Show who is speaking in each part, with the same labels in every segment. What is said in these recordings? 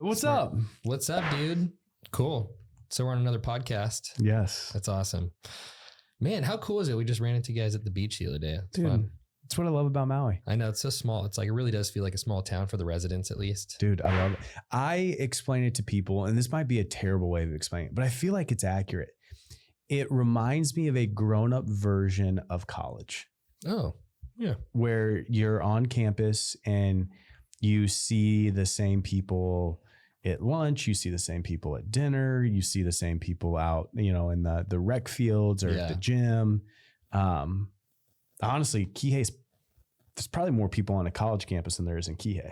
Speaker 1: What's up?
Speaker 2: What's up, dude? Cool. So we're on another podcast.
Speaker 1: Yes.
Speaker 2: That's awesome. Man, how cool is it? We just ran into you guys at the beach the other day. It's
Speaker 1: Dude,
Speaker 2: fun.
Speaker 1: that's what I love about Maui.
Speaker 2: I know, it's so small. It's like, it really does feel like a small town for the residents, at least.
Speaker 1: Dude, I love it. I explain it to people, and this might be a terrible way of explaining it, but I feel like it's accurate. It reminds me of a grown-up version of college.
Speaker 2: Oh, yeah.
Speaker 1: Where you're on campus and you see the same people at lunch, you see the same people at dinner, you see the same people out, in the rec fields or at the gym. Honestly, Kihei's, there's probably more people on a college campus than there is in Kihei.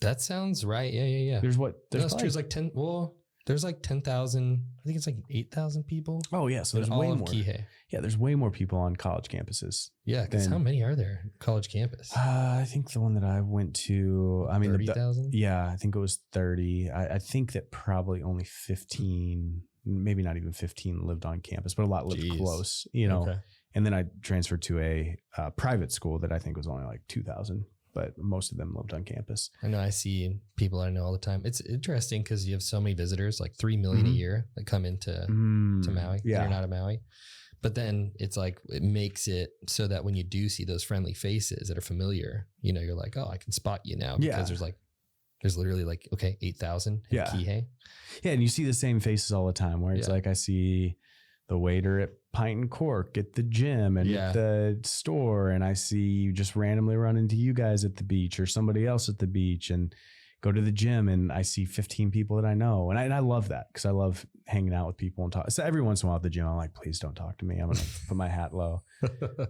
Speaker 2: That sounds right. Yeah.
Speaker 1: There's
Speaker 2: like 10. Well, there's like 10,000. I think it's like 8,000 people.
Speaker 1: Oh yeah. So there's way more.
Speaker 2: Kihei.
Speaker 1: Yeah. There's way more people on college campuses.
Speaker 2: Yeah. Cause how many are there college campus?
Speaker 1: I think the one that I went to,
Speaker 2: 30,000.
Speaker 1: Yeah. I think it was 30. I think that probably only 15, maybe not even 15 lived on campus, but a lot lived close, Okay. And then I transferred to a private school that I think was only like 2,000. But most of them lived on campus.
Speaker 2: I know. I see people I know all the time. It's interesting because you have so many visitors, like 3 million a year that come into to Maui. Yeah. That are not of Maui. But then it's like, it makes it so that when you do see those friendly faces that are familiar, you're like, oh, I can spot you now because there's literally like, okay, 8,000 in Kihei. Yeah.
Speaker 1: And you see the same faces all the time where it's like, I see the waiter at Pint and Cork at the gym and at the store. And I see you just randomly run into you guys at the beach or somebody else at the beach and go to the gym. And I see 15 people that I know. And I love that because I love hanging out with people and talk. So every once in a while at the gym, I'm like, please don't talk to me. I'm going to put my hat low.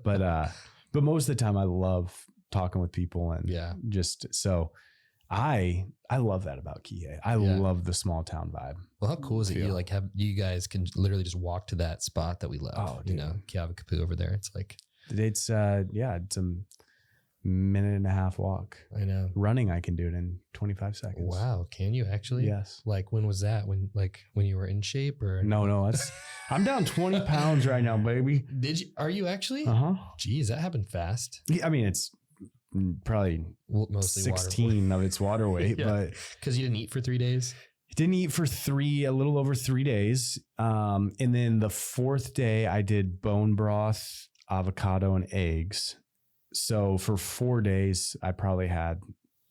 Speaker 1: But most of the time I love talking with people and just so I love that about Kihei. I love the small town vibe.
Speaker 2: Well, how cool is it? You guys can literally just walk to that spot that we love.
Speaker 1: Oh,
Speaker 2: Keawe over there. It's like,
Speaker 1: it's a minute and a half walk.
Speaker 2: I know.
Speaker 1: Running, I can do it in 25 seconds.
Speaker 2: Wow. Can you actually?
Speaker 1: Yes.
Speaker 2: Like, when was that? When you were in shape or?
Speaker 1: No, I'm down 20 pounds right now, baby.
Speaker 2: Are you actually?
Speaker 1: Uh-huh.
Speaker 2: Geez, that happened fast.
Speaker 1: Yeah, I mean, it's probably mostly 16 of its water weight, but
Speaker 2: because you didn't eat for 3 days.
Speaker 1: Didn't eat for a little over 3 days. And then the fourth day I did bone broth, avocado, and eggs. So for 4 days, I probably had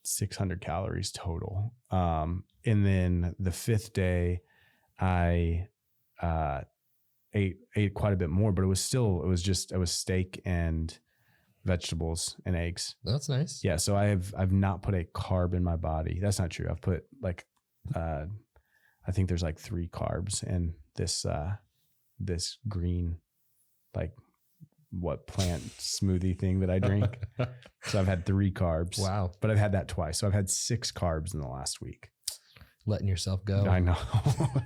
Speaker 1: 600 calories total. And then the fifth day I ate quite a bit more, but it was steak and vegetables and eggs.
Speaker 2: That's nice.
Speaker 1: Yeah. So I've not put a carb in my body. That's not true. I've put I think there's like 3 carbs in this green, plant smoothie thing that I drink. So I've had 3 carbs.
Speaker 2: Wow.
Speaker 1: But I've had that twice. So I've had 6 carbs in the last week.
Speaker 2: Letting yourself go.
Speaker 1: I know.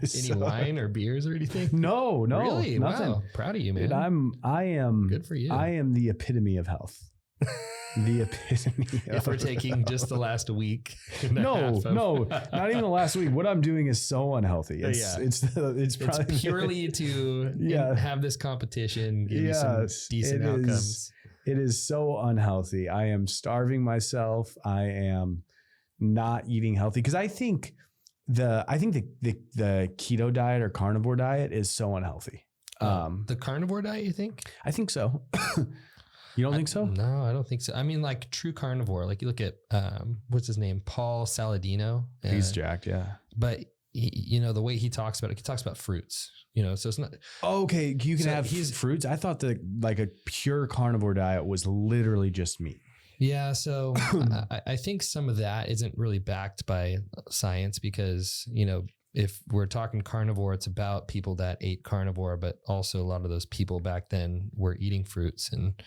Speaker 2: Any wine or beers or anything?
Speaker 1: No.
Speaker 2: Really?
Speaker 1: Nothing.
Speaker 2: Wow. Proud of you, man.
Speaker 1: Dude, I am
Speaker 2: good for you.
Speaker 1: I am the epitome of health. The epitome.
Speaker 2: If we're taking just the last week.
Speaker 1: No, not even the last week. What I'm doing is so unhealthy. It's
Speaker 2: purely to have this competition, give you some decent outcomes.
Speaker 1: It is so unhealthy. I am starving myself. I am not eating healthy because I think the keto diet or carnivore diet is so unhealthy.
Speaker 2: The carnivore diet, you think?
Speaker 1: I think so. You don't think so?
Speaker 2: No, I don't think so. I mean, like true carnivore, like you look at, what's his name? Paul Saladino.
Speaker 1: He's jacked. Yeah.
Speaker 2: But the way he talks about it, he talks about fruits, so it's not.
Speaker 1: Okay. You can have fruits. I thought that like a pure carnivore diet was literally just meat.
Speaker 2: Yeah. So I think some of that isn't really backed by science because, if we're talking carnivore, it's about people that ate carnivore, but also a lot of those people back then were eating fruits and,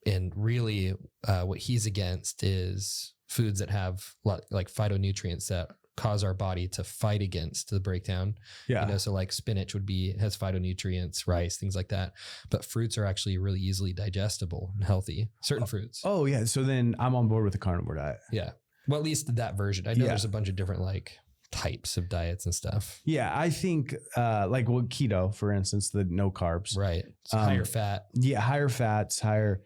Speaker 2: and really what he's against is foods that have like phytonutrients that cause our body to fight against the breakdown. Yeah. So like spinach has phytonutrients, rice, things like that. But fruits are actually really easily digestible and healthy. Certain fruits.
Speaker 1: Oh yeah. So then I'm on board with the carnivore diet.
Speaker 2: Yeah. Well, at least that version. I know there's a bunch of different types of diets and stuff.
Speaker 1: Yeah. I think keto, for instance, the no carbs.
Speaker 2: Right. So higher fat.
Speaker 1: Yeah. Higher fats, higher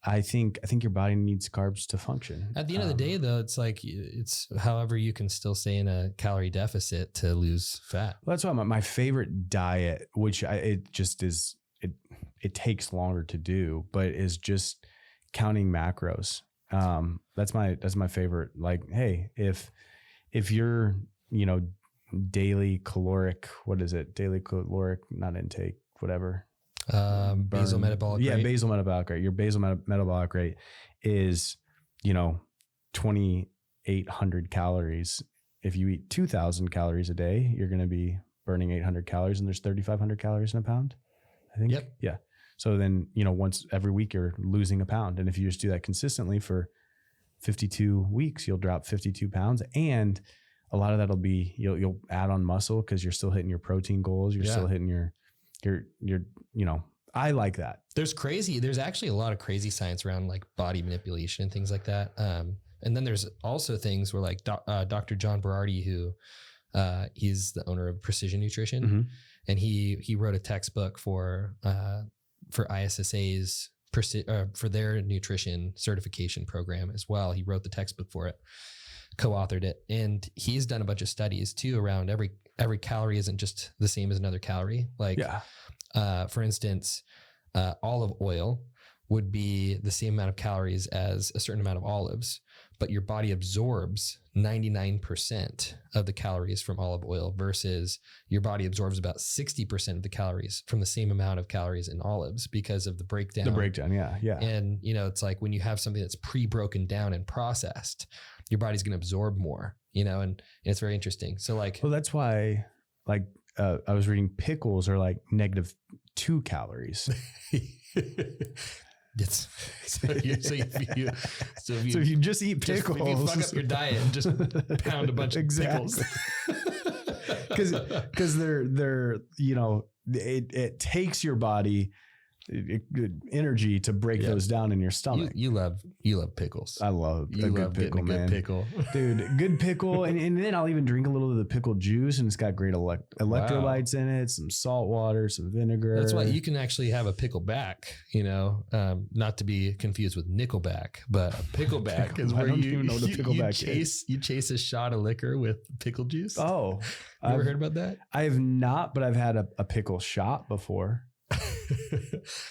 Speaker 1: I think your body needs carbs to function.
Speaker 2: At the end of the day, though, it's like it's however you can still stay in a calorie deficit to lose fat.
Speaker 1: Well, that's why my favorite diet, which it takes longer to do, but is just counting macros. That's my favorite. Like, hey, if you're, daily caloric, not intake, whatever.
Speaker 2: Basal metabolic rate.
Speaker 1: Basal metabolic rate. Your basal metabolic rate is, 2,800 calories. If you eat 2,000 calories a day, you're going to be burning 800 calories, and there's 3,500 calories in a pound, I think.
Speaker 2: Yep.
Speaker 1: Yeah. So then, once every week you're losing a pound. And if you just do that consistently for 52 weeks, you'll drop 52 pounds. And a lot of that'll be, you'll add on muscle because you're still hitting your protein goals. You're still hitting your, I like that.
Speaker 2: There's actually a lot of crazy science around like body manipulation and things like that. And then there's also things where like Dr. John Berardi, who he's the owner of Precision Nutrition.
Speaker 1: Mm-hmm.
Speaker 2: And he wrote a textbook for ISSA's for their nutrition certification program as well. He wrote the textbook for it, co-authored it. And he's done a bunch of studies too around every calorie isn't just the same as another calorie. Like, for instance, olive oil would be the same amount of calories as a certain amount of olives, but your body absorbs 99% of the calories from olive oil versus your body absorbs about 60% of the calories from the same amount of calories in olives because of the breakdown.
Speaker 1: Yeah.
Speaker 2: And, it's like when you have something that's pre-broken down and processed, your body's going to absorb more, and it's very interesting. So like,
Speaker 1: well, that's why like, I was reading pickles are like -2 calories.
Speaker 2: So if you
Speaker 1: just eat pickles,
Speaker 2: if you fuck up your diet and just pound a bunch of pickles,
Speaker 1: because they're it takes your body energy to break those down in your stomach.
Speaker 2: You love pickles.
Speaker 1: I love a good pickle, man.
Speaker 2: Good pickle.
Speaker 1: Dude, good pickle. And then I'll even drink a little of the pickle juice, and it's got great electrolytes in it, some salt water, some vinegar.
Speaker 2: That's why you can actually have a pickleback, not to be confused with Nickelback, but a pickleback is where you chase a shot of liquor with pickle juice.
Speaker 1: Oh,
Speaker 2: you ever heard about that?
Speaker 1: I have not, but I've had a pickle shot before.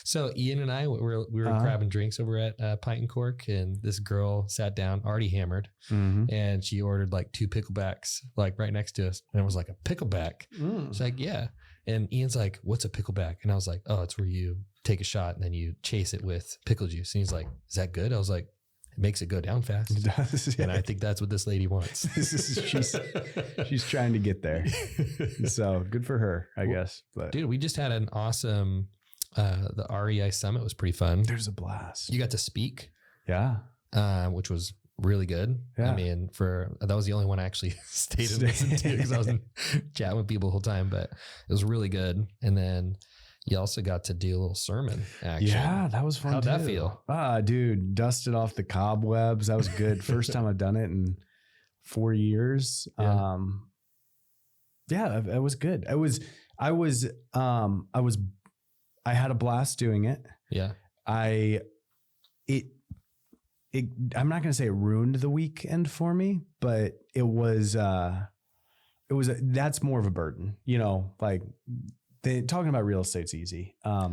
Speaker 2: So Ian and I, we were grabbing drinks over at Pint and Cork, and this girl sat down, already hammered, and she ordered like 2 picklebacks, like right next to us, and I was like, a pickleback? She's like, yeah. And Ian's like, what's a pickleback? And I was like, oh, it's where you take a shot and then you chase it with pickle juice. And he's like, is that good? I was like, it makes it go down fast. It does, yeah. And I think that's what this lady wants.
Speaker 1: She's trying to get there. So good for her, I guess. But
Speaker 2: dude, we just had an awesome, the REI Summit was pretty fun.
Speaker 1: There's a blast.
Speaker 2: You got to speak.
Speaker 1: Yeah.
Speaker 2: Which was really good.
Speaker 1: Yeah.
Speaker 2: I mean, that was the only one I actually stayed and listened to because I was chatting with people the whole time, but it was really good. And then you also got to do a little sermon action.
Speaker 1: Yeah, that was fun.
Speaker 2: How'd that feel?
Speaker 1: Dude, dusted off the cobwebs. That was good. First time I've done it in 4 years.
Speaker 2: Yeah.
Speaker 1: It was good. I had a blast doing it.
Speaker 2: Yeah.
Speaker 1: I'm not going to say it ruined the weekend for me, but that's more of a burden, like talking about real estate's easy. But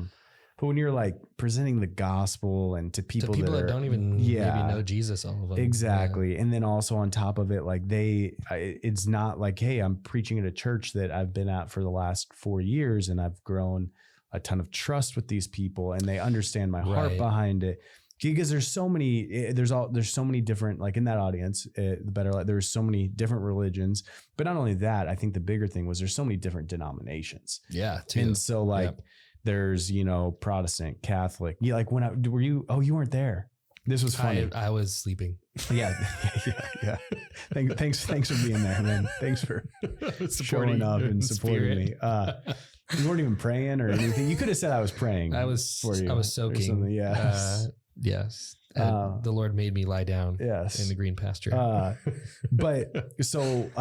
Speaker 1: when you're like presenting the gospel and to people
Speaker 2: that don't even maybe know Jesus, all of them.
Speaker 1: Exactly. Yeah. And then also on top of it, like it's not like, hey, I'm preaching at a church that I've been at for the last 4 years and I've grown a ton of trust with these people and they understand my heart behind it. Because there's so many different, like in that audience, there's so many different religions, but not only that, I think the bigger thing was there's so many different denominations.
Speaker 2: Yeah. Too.
Speaker 1: And so there's, Protestant, Catholic. Yeah. Like you weren't there. This was funny.
Speaker 2: I was sleeping.
Speaker 1: Yeah. Thanks for being there, man. Thanks for showing up and supporting me. You weren't even praying or anything. You could have said I was praying.
Speaker 2: I was soaking.
Speaker 1: Yes.
Speaker 2: Yes. The Lord made me lie down in the green pasture.
Speaker 1: But so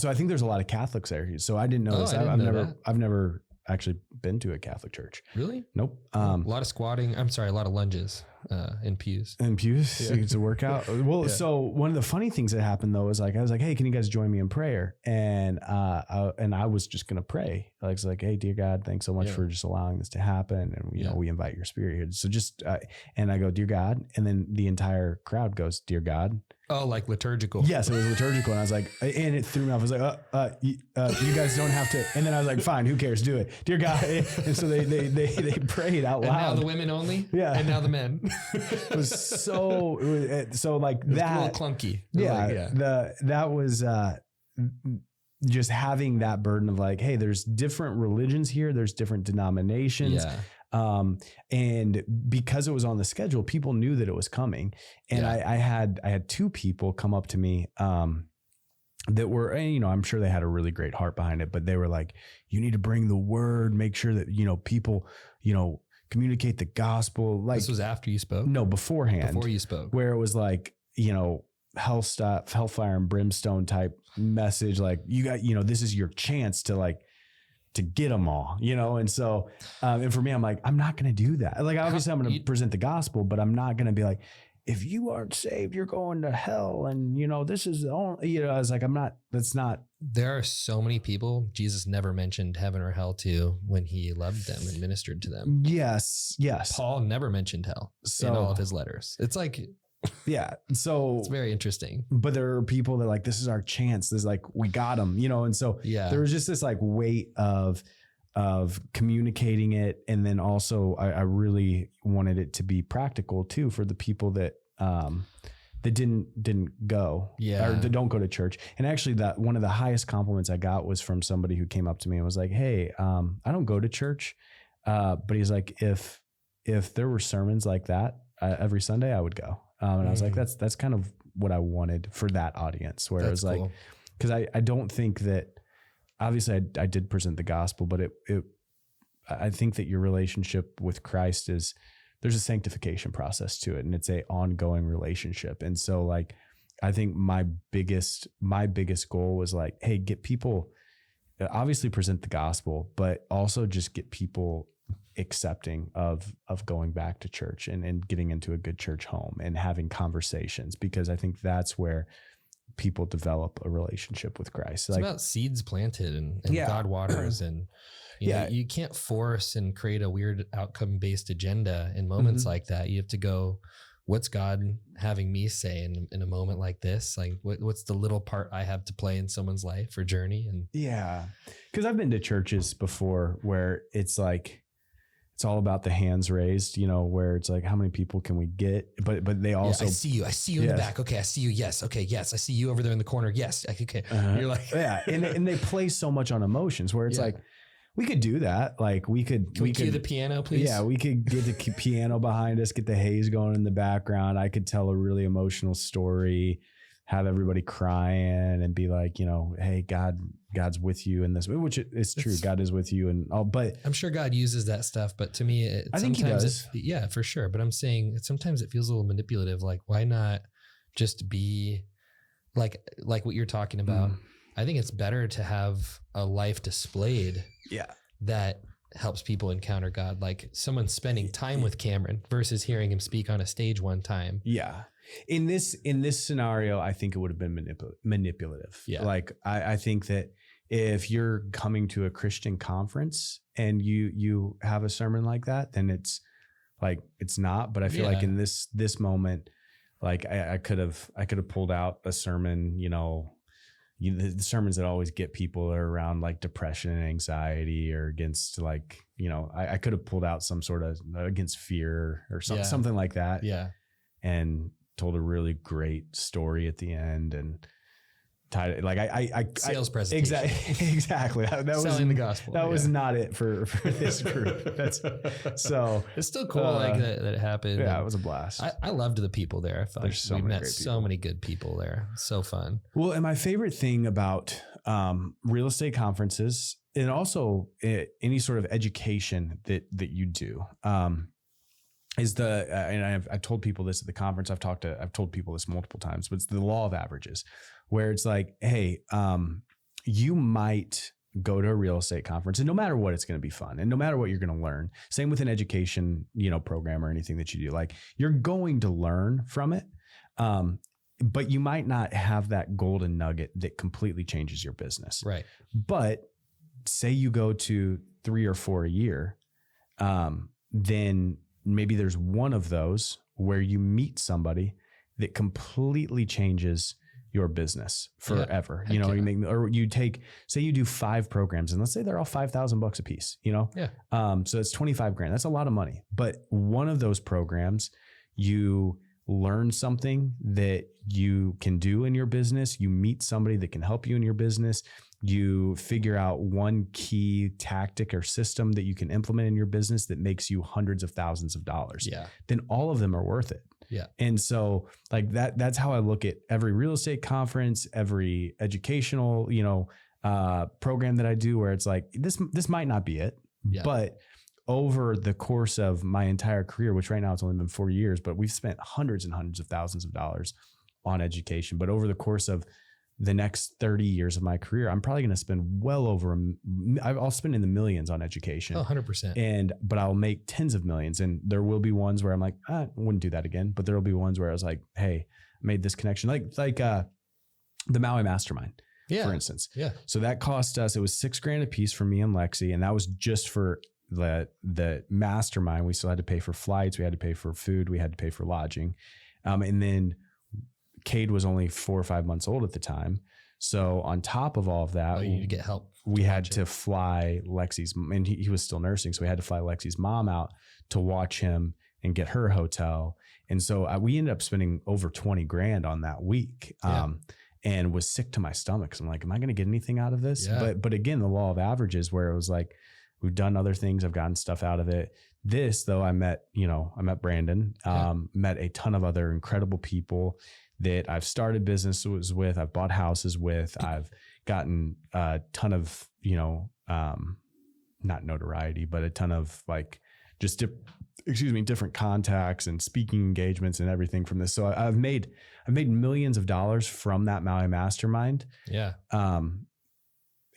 Speaker 1: I think there's a lot of Catholics there. So I didn't know this. I've never actually been to a Catholic church.
Speaker 2: Really?
Speaker 1: Nope.
Speaker 2: A lot of squatting. I'm sorry. A lot of lunges. in pews.
Speaker 1: In pews,
Speaker 2: Yeah.
Speaker 1: so it's a workout. Well,
Speaker 2: Yeah.
Speaker 1: so one of the funny things that happened though is like I was like, hey, can you guys join me in prayer? And I was just gonna pray. I was like, hey, dear God, thanks so much for just allowing this to happen, and you know, we invite your spirit here. So just and I go, dear God, and then the entire crowd goes, dear God.
Speaker 2: Oh, like liturgical.
Speaker 1: Yes, it was liturgical. And I was like, and it threw me off. I was like, you guys don't have to. And then I was like, fine, who cares? Do it. Dear God. And so they prayed out loud.
Speaker 2: And now the women only?
Speaker 1: Yeah.
Speaker 2: And now the men.
Speaker 1: It was so like
Speaker 2: it was
Speaker 1: that.
Speaker 2: a little clunky.
Speaker 1: Yeah. That was just having that burden of like, hey, there's different religions here. There's different denominations.
Speaker 2: Yeah.
Speaker 1: And because it was on the schedule, people knew that it was coming. And I had two people come up to me, that were, you know, I'm sure they had a really great heart behind it, but they were like, you need to bring the word, make sure that, you know, people, you know, communicate the gospel. Like
Speaker 2: this was after you spoke?
Speaker 1: No, beforehand.
Speaker 2: Before you spoke.
Speaker 1: Where it was like, you know, hellfire and brimstone type message. Like you got, you know, this is your chance to like, to get them all, you know? And so, and for me, I'm like, I'm not going to do that. Like, obviously I'm going to present the gospel, but I'm not going to be like, if you aren't saved, you're going to hell. And you know, this is the only, you know, I was like, that's not.
Speaker 2: There are so many people Jesus never mentioned heaven or hell to when he loved them and ministered to them.
Speaker 1: Yes.
Speaker 2: Paul never mentioned hell in all of his letters. It's like,
Speaker 1: yeah. So
Speaker 2: it's very interesting.
Speaker 1: But there are people that are like, this is our chance. This is like, we got them, you know? And so there was just this like weight of communicating it. And then also I really wanted it to be practical too, for the people that didn't go or that don't go to church. And actually that one of the highest compliments I got was from somebody who came up to me and was like, hey, I don't go to church. But he's like, if there were sermons like that every Sunday, I would go. And I was like, that's kind of what I wanted for that audience, where it was like, cause I don't think that obviously I did present the gospel, but I think that your relationship with Christ there's a sanctification process to it, and it's a ongoing relationship. And so like, I think my biggest goal was like, hey, get people, obviously present the gospel, but also just get people accepting of going back to church and getting into a good church home and having conversations, because I think that's where people develop a relationship with Christ.
Speaker 2: It's like, about seeds planted and God waters, and you know, you can't force and create a weird outcome based agenda in moments like that. You have to go, what's God having me say in a moment like this? Like what's the little part I have to play in someone's life or journey? And
Speaker 1: because I've been to churches before where it's like, it's all about the hands raised, you know, where it's like, how many people can we get? But they also,
Speaker 2: I see you in the back. Okay. I see you. Yes. Okay. Yes. I see you over there in the corner. Yes. Okay. You're like,
Speaker 1: And they play so much on emotions where it's like, we could do that. Like we could
Speaker 2: cue the piano, please?
Speaker 1: Yeah. We could get the piano behind us, get the haze going in the background. I could tell a really emotional story, have everybody crying and be like, you know, hey, God's with you in this, which is true. God is with you and all, but
Speaker 2: I'm sure God uses that stuff. But to me,
Speaker 1: I think he does.
Speaker 2: Yeah, for sure. But I'm saying sometimes it feels a little manipulative. Like, why not just be like what you're talking about? I think it's better to have a life displayed. That helps people encounter God. Like someone spending time with Cameron versus hearing him speak on a stage one time.
Speaker 1: Yeah. In this scenario, I think it would have been manipulative. Yeah. Like I think that if you're coming to a Christian conference and you have a sermon like that, then it's like, it's not, but I feel like in this moment, like I could have pulled out a sermon, you know, the sermons that always get people are around like depression and anxiety, or against like, you know, I could have pulled out some sort of against fear or something like that. Yeah. And told a really great story at the end and tied it. Like
Speaker 2: sales presentation.
Speaker 1: Exactly. That was
Speaker 2: selling the gospel.
Speaker 1: That was not it for this group. That's so
Speaker 2: it's still cool. Like that it happened.
Speaker 1: Yeah. It was a blast.
Speaker 2: I loved the people there. I felt like we met so many good people there. So fun.
Speaker 1: Well, and my favorite thing about real estate conferences, and also any sort of education that you do, is and I've told people this at the conference. I've told people this multiple times, but it's the law of averages, where it's like, hey, you might go to a real estate conference, and no matter what, it's going to be fun. And no matter what you're going to learn, same with an education, program or anything that you do, like you're going to learn from it. But you might not have that golden nugget that completely changes your business.
Speaker 2: Right.
Speaker 1: But say you go to 3 or 4 a year, then maybe there's one of those where you meet somebody that completely changes your business forever.
Speaker 2: Yeah.
Speaker 1: What I mean? Or say you do 5 programs, and let's say they're all $5,000 a piece, Yeah. So it's $25,000. That's a lot of money. But one of those programs, you learn something that you can do in your business. You meet somebody that can help you in your business. You figure out one key tactic or system that you can implement in your business that makes you hundreds of thousands of dollars.
Speaker 2: Yeah.
Speaker 1: Then all of them are worth it.
Speaker 2: Yeah.
Speaker 1: And so like that's how I look at every real estate conference, every educational, program that I do, where it's like, this might not be it, but over the course of my entire career, which right now it's only been 4 years, but we've spent hundreds and hundreds of thousands of dollars on education. But over the course of the next 30 years of my career, I'm probably going to spend well over, I'll spend in the millions on education.
Speaker 2: 100%.
Speaker 1: But I'll make tens of millions. And there will be ones where I'm like, I wouldn't do that again. But there will be ones where I was like, hey, I made this connection. Like the Maui Mastermind, for instance.
Speaker 2: Yeah.
Speaker 1: So that cost us, it was $6,000 a piece for me and Lexi. And that was just for the mastermind. We still had to pay for flights. We had to pay for food. We had to pay for lodging. And then Cade was only 4 or 5 months old at the time. So on top of all of that,
Speaker 2: you need to get help.
Speaker 1: We had to fly Lexi's, and he was still nursing. So we had to fly Lexi's mom out to watch him and get her hotel. And so we ended up spending over $20,000 on that week. And was sick to my stomach. So I'm like, am I going to get anything out of this?
Speaker 2: Yeah.
Speaker 1: But again, the law of averages, where it was like, we've done other things. I've gotten stuff out of it. This though, I met Brandon, met a ton of other incredible people that I've started businesses with. I've bought houses with. I've gotten a ton of, not notoriety, but a ton of like just different contacts and speaking engagements and everything from this. So I've made millions of dollars from that Maui Mastermind.
Speaker 2: Yeah.
Speaker 1: And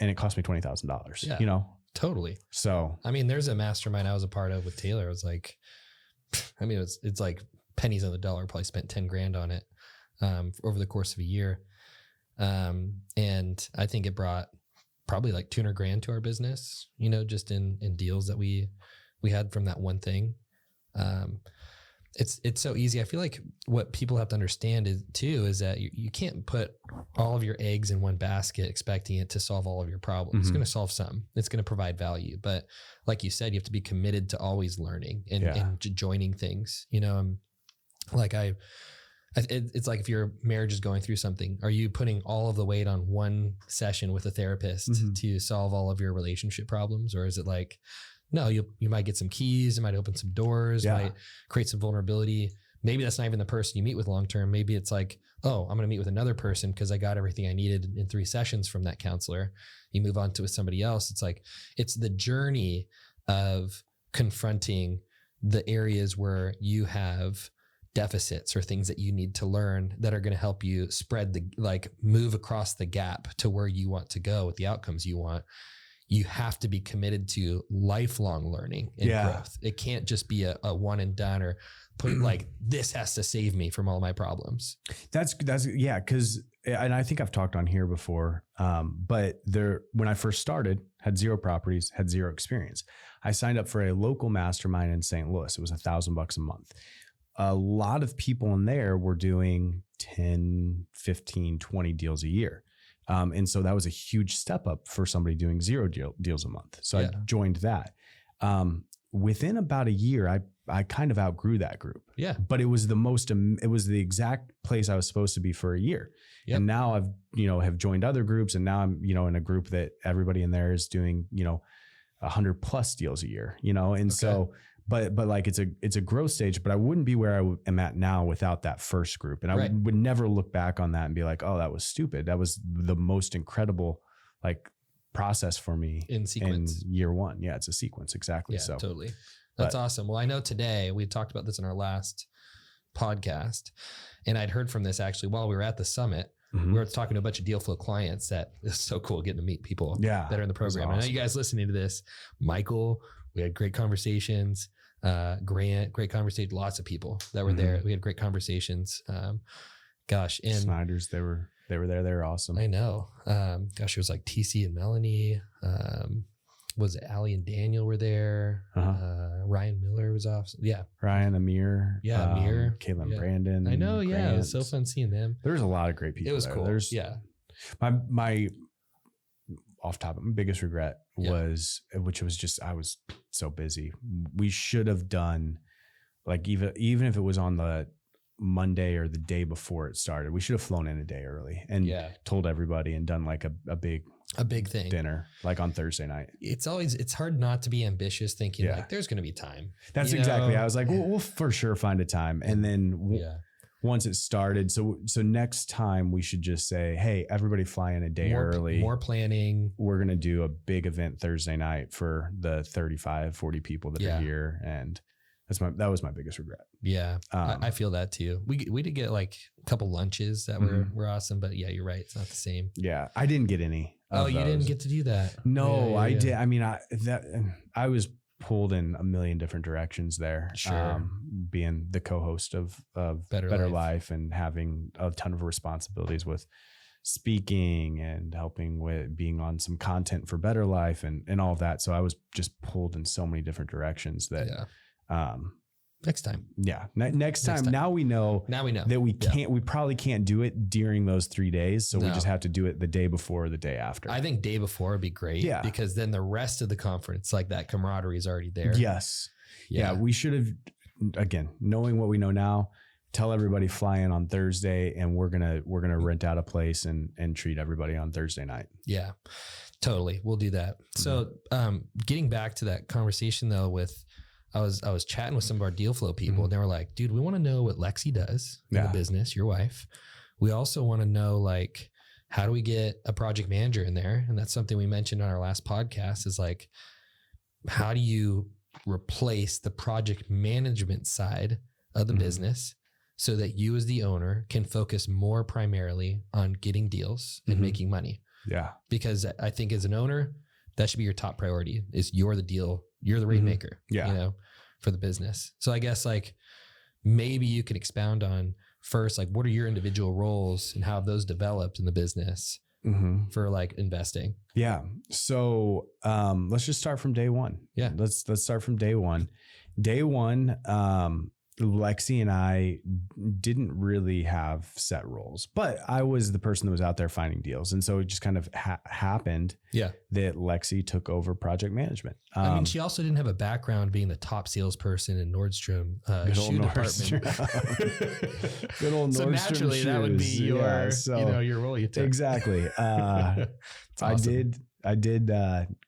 Speaker 1: it cost me $20,000,
Speaker 2: Totally.
Speaker 1: So,
Speaker 2: I mean, there's a mastermind I was a part of with Taylor. It was like, it's like pennies on the dollar, probably spent $10,000 on it, over the course of a year. And I think it brought probably like $200,000 to our business, just in deals that we had from that one thing. It's so easy. I feel like what people have to understand is that you can't put all of your eggs in one basket expecting it to solve all of your problems. Mm-hmm. It's going to solve some. It's going to provide value. But like you said, you have to be committed to always learning and joining things. It's like if your marriage is going through something, are you putting all of the weight on one session with a therapist to solve all of your relationship problems? Or is it like, no, you might get some keys, you might open some doors, might create some vulnerability. Maybe that's not even the person you meet with long-term. Maybe it's like, oh, I'm going to meet with another person because I got everything I needed in 3 sessions from that counselor. You move on to with somebody else. It's like, it's the journey of confronting the areas where you have deficits or things that you need to learn that are going to help you move across the gap to where you want to go with the outcomes you want. You have to be committed to lifelong learning and growth. It can't just be a one and done or put like, this has to save me from all my problems. That's
Speaker 1: Cause, and I think I've talked on here before, but when I first started, had 0 properties, had 0 experience. I signed up for a local mastermind in St. Louis. It was $1,000 a month. A lot of people in there were doing 10, 15, 20 deals a year. And so that was a huge step up for somebody doing 0 deals a month. So I joined that. Within about a year, I kind of outgrew that group.
Speaker 2: Yeah.
Speaker 1: But it was the exact place I was supposed to be for a year. Yep. And now I've, have joined other groups, and now I'm, in a group that everybody in there is doing, 100+ deals a year, and so, but like it's a growth stage, but I wouldn't be where I am at now without that first group. And I would never look back on that and be like, oh, that was stupid. That was the most incredible process for me
Speaker 2: in sequence
Speaker 1: in year 1. Yeah. It's a sequence. Exactly.
Speaker 2: Yeah,
Speaker 1: so
Speaker 2: totally. That's awesome. Well, I know today we talked about this in our last podcast, and I'd heard from this actually while we were at the summit. we were talking to a bunch of deal flow clients that is so cool getting to meet people that are in the program. Awesome. I know you guys listening to this, Michael, we had great conversations. Grant, great conversation. Lots of people that were there. We had great conversations. And
Speaker 1: Snyder's, they were there. They were awesome.
Speaker 2: I know. It was like TC and Melanie. Was it Allie and Daniel were there? Ryan Miller was off. Yeah.
Speaker 1: Ryan, Amir.
Speaker 2: Yeah. Amir.
Speaker 1: Caitlin, Brandon.
Speaker 2: I know. Grant. Yeah. It was so fun seeing them.
Speaker 1: There was a lot of great people.
Speaker 2: It was
Speaker 1: there.
Speaker 2: cool.
Speaker 1: My off topic, my biggest regret was, which was just, I was so busy. We should have done like, even if it was on the Monday or the day before it started, we should have flown in a day early and told everybody and done like a big thing dinner like on Thursday night.
Speaker 2: It's hard not to be ambitious thinking like there's going to be time.
Speaker 1: That's exactly. I was like, we'll for sure find a time. And then once it started, so next time we should just say, hey, everybody fly in a day early.
Speaker 2: More planning.
Speaker 1: We're going to do a big event Thursday night for the 35, 40 people that are here. And that was my biggest regret.
Speaker 2: Yeah. I feel that too. We did get like a couple lunches that were awesome, but yeah, you're right. It's not the same.
Speaker 1: Yeah. I didn't get any.
Speaker 2: You didn't get to do that.
Speaker 1: No, I did. I mean, I was pulled in a million different directions there.
Speaker 2: Sure.
Speaker 1: Being the co-host of Better Life and having a ton of responsibilities with speaking and helping with being on some content for Better Life and all of that. So I was just pulled in so many different directions that,
Speaker 2: next time.
Speaker 1: Yeah. Next time. Now we know that we probably can't do it during those 3 days. So we just have to do it the day before or the day after.
Speaker 2: I think day before would be great. Yeah. Because then the rest of the conference, like that camaraderie is already there.
Speaker 1: Yes. Yeah. We should have, again, knowing what we know now, tell everybody fly in on Thursday and we're going to rent out a place and treat everybody on Thursday night.
Speaker 2: Yeah, totally. We'll do that. So, getting back to that conversation though, I was chatting with some of our deal flow people and they were like, dude, we want to know what Lexi does in the business, your wife. We also want to know, like, how do we get a project manager in there? And that's something we mentioned on our last podcast is like, how do you replace the project management side of the business so that you as the owner can focus more primarily on getting deals and making money? Yeah. Because I think as an owner, that should be your top priority is you're the deal. You're the rainmaker, for the business. So I guess like maybe you could expound on first, like what are your individual roles and how have those developed in the business for like investing? Yeah.
Speaker 1: So let's just start from day one.
Speaker 2: Yeah.
Speaker 1: Let's start from day one. Day one, Lexi and I didn't really have set roles, but I was the person that was out there finding deals. And so it just kind of happened that Lexi took over project management.
Speaker 2: I mean, she also didn't have a background being the top salesperson in Nordstrom shoe department.
Speaker 1: Good old Nordstrom. So naturally shoes.
Speaker 2: That would be your role you took.
Speaker 1: Exactly. Awesome. I did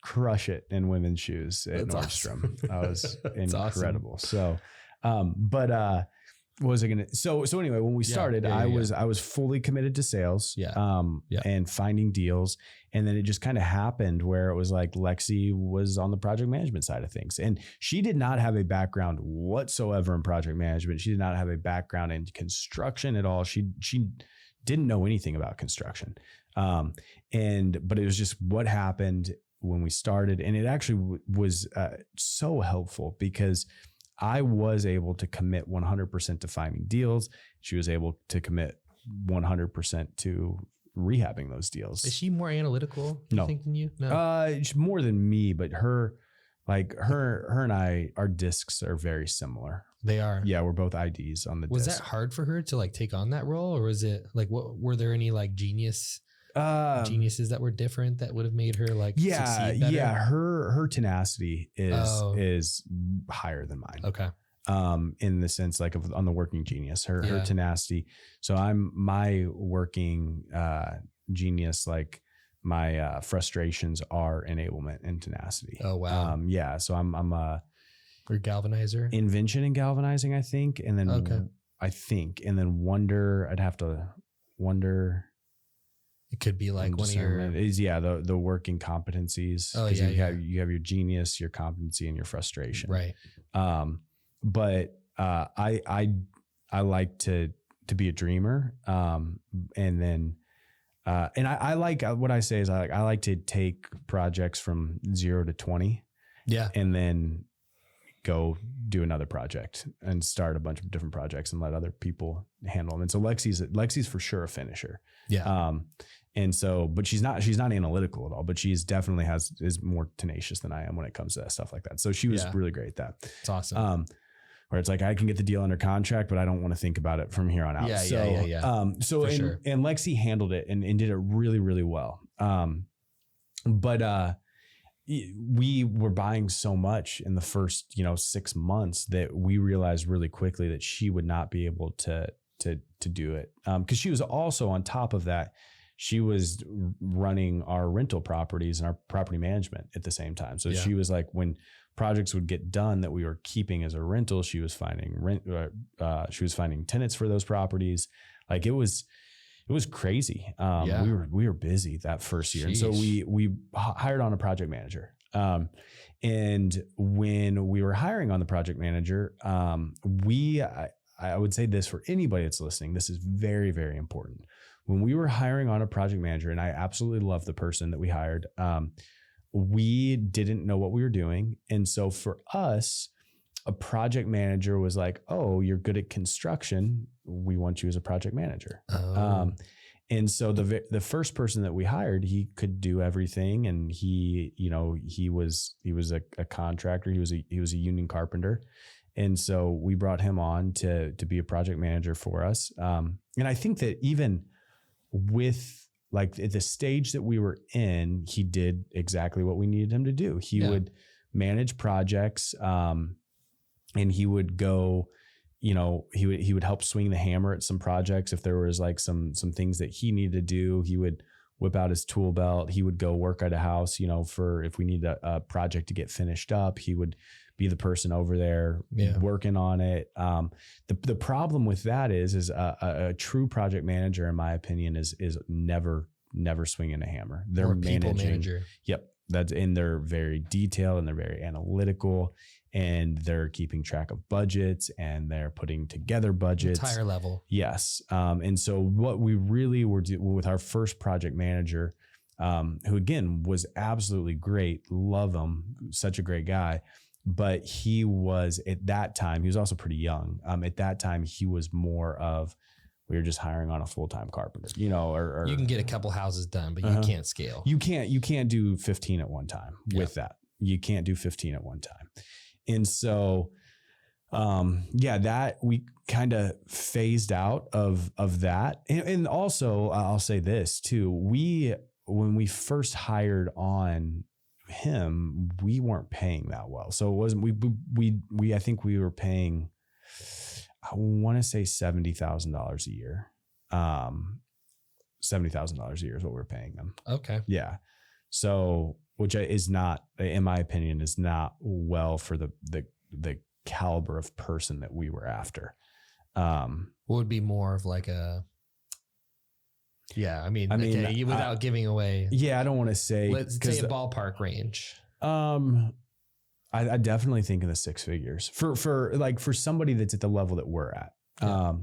Speaker 1: crush it in women's shoes at Nordstrom. Awesome. I was incredible. Awesome. So, what was I gonna? So anyway, when we started, I was fully committed to sales, and finding deals, and then it just kind of happened where it was like Lexi was on the project management side of things, and she did not have a background whatsoever in project management. She did not have a background in construction at all. She didn't know anything about construction, but it was just what happened when we started, and it actually was so helpful because I was able to commit 100% to finding deals. She was able to commit 100% to rehabbing those deals.
Speaker 2: Is she more analytical, do you think, than you?
Speaker 1: No. She's more than me, but her and I, our discs are very similar.
Speaker 2: They are.
Speaker 1: Yeah, we're both IDs on the disc.
Speaker 2: Was that hard for her to like take on that role, or was it like were there any like geniuses that were different that would have made her like succeed better?
Speaker 1: Yeah, her tenacity is higher than mine.
Speaker 2: Okay.
Speaker 1: In the sense like on the working genius, her tenacity. So my working genius, like my frustrations are enablement and tenacity.
Speaker 2: Oh wow.
Speaker 1: So I'm a
Speaker 2: galvanizer,
Speaker 1: invention and galvanizing, I think, and then wonder. I'd have to wonder.
Speaker 2: It could be like one of your
Speaker 1: the working competencies.
Speaker 2: Oh
Speaker 1: you have your genius, your competency, and your frustration.
Speaker 2: Right.
Speaker 1: But I like to be a dreamer. And then And I like, what I say is I like to take projects from 0 to 20.
Speaker 2: Yeah.
Speaker 1: And then go do another project and start a bunch of different projects and let other people handle them. And so Lexi's for sure a finisher.
Speaker 2: Yeah.
Speaker 1: And so, but she's not analytical at all, but she's definitely is more tenacious than I am when it comes to stuff like that. So she was really great at that.
Speaker 2: It's awesome.
Speaker 1: Where it's like, I can get the deal under contract, but I don't want to think about it from here on out.
Speaker 2: Yeah.
Speaker 1: So and Lexi handled it and did it really, really well. But we were buying so much in the first, 6 months that we realized really quickly that she would not be able to do it. Cause she was also, on top of that, she was running our rental properties and our property management at the same time. So she was like, when projects would get done that we were keeping as a rental, she was finding tenants for those properties. Like it was crazy. We were busy that first year. Sheesh. And so we hired on a project manager. And when we were hiring on the project manager, I would say this for anybody that's listening, this is very, very important. When we were hiring on a project manager, and I absolutely love the person that we hired, we didn't know what we were doing. And so for us, a project manager was like, "Oh, you're good at construction. We want you as a project manager."
Speaker 2: Oh.
Speaker 1: And so the first person that we hired, he could do everything, and he was a contractor. He was a union carpenter, and so we brought him on to be a project manager for us. And I think that even with like at the stage that we were in, he did exactly what we needed him to do. He would manage projects, and he would go, he would help swing the hammer at some projects. If there was like some things that he needed to do, he would whip out his tool belt. He would go work at a house, for if we need a project to get finished up, he would be the person over there working on it. The problem with that is a true project manager, in my opinion, is never swinging a hammer. They're managing. Manager. Yep. They're very detailed and they're very analytical, and they're keeping track of budgets and they're putting together budgets.
Speaker 2: Entire level.
Speaker 1: Yes. And so what we really were doing with our first project manager, who again was absolutely great, love him, such a great guy. But he was, at that time, he was also pretty young. At that time, he was more of, we were just hiring on a full-time carpenter, or
Speaker 2: you can get a couple houses done, but you can't scale.
Speaker 1: You can't do 15 at one time with that. You can't do 15 at one time. And so, that we kind of phased out of that. And also I'll say this too. When we first hired on him, we weren't paying that well. So it wasn't, I think we were paying, I want to say $70,000 a year. $70,000 a year is what we're paying them.
Speaker 2: Okay.
Speaker 1: Yeah. So, which is not, in my opinion, is not well for the caliber of person that we were after.
Speaker 2: What would be more of like a, without giving away.
Speaker 1: Yeah. I don't want to say,
Speaker 2: let's say a ballpark range.
Speaker 1: I definitely think in the six figures for somebody that's at the level that we're at. I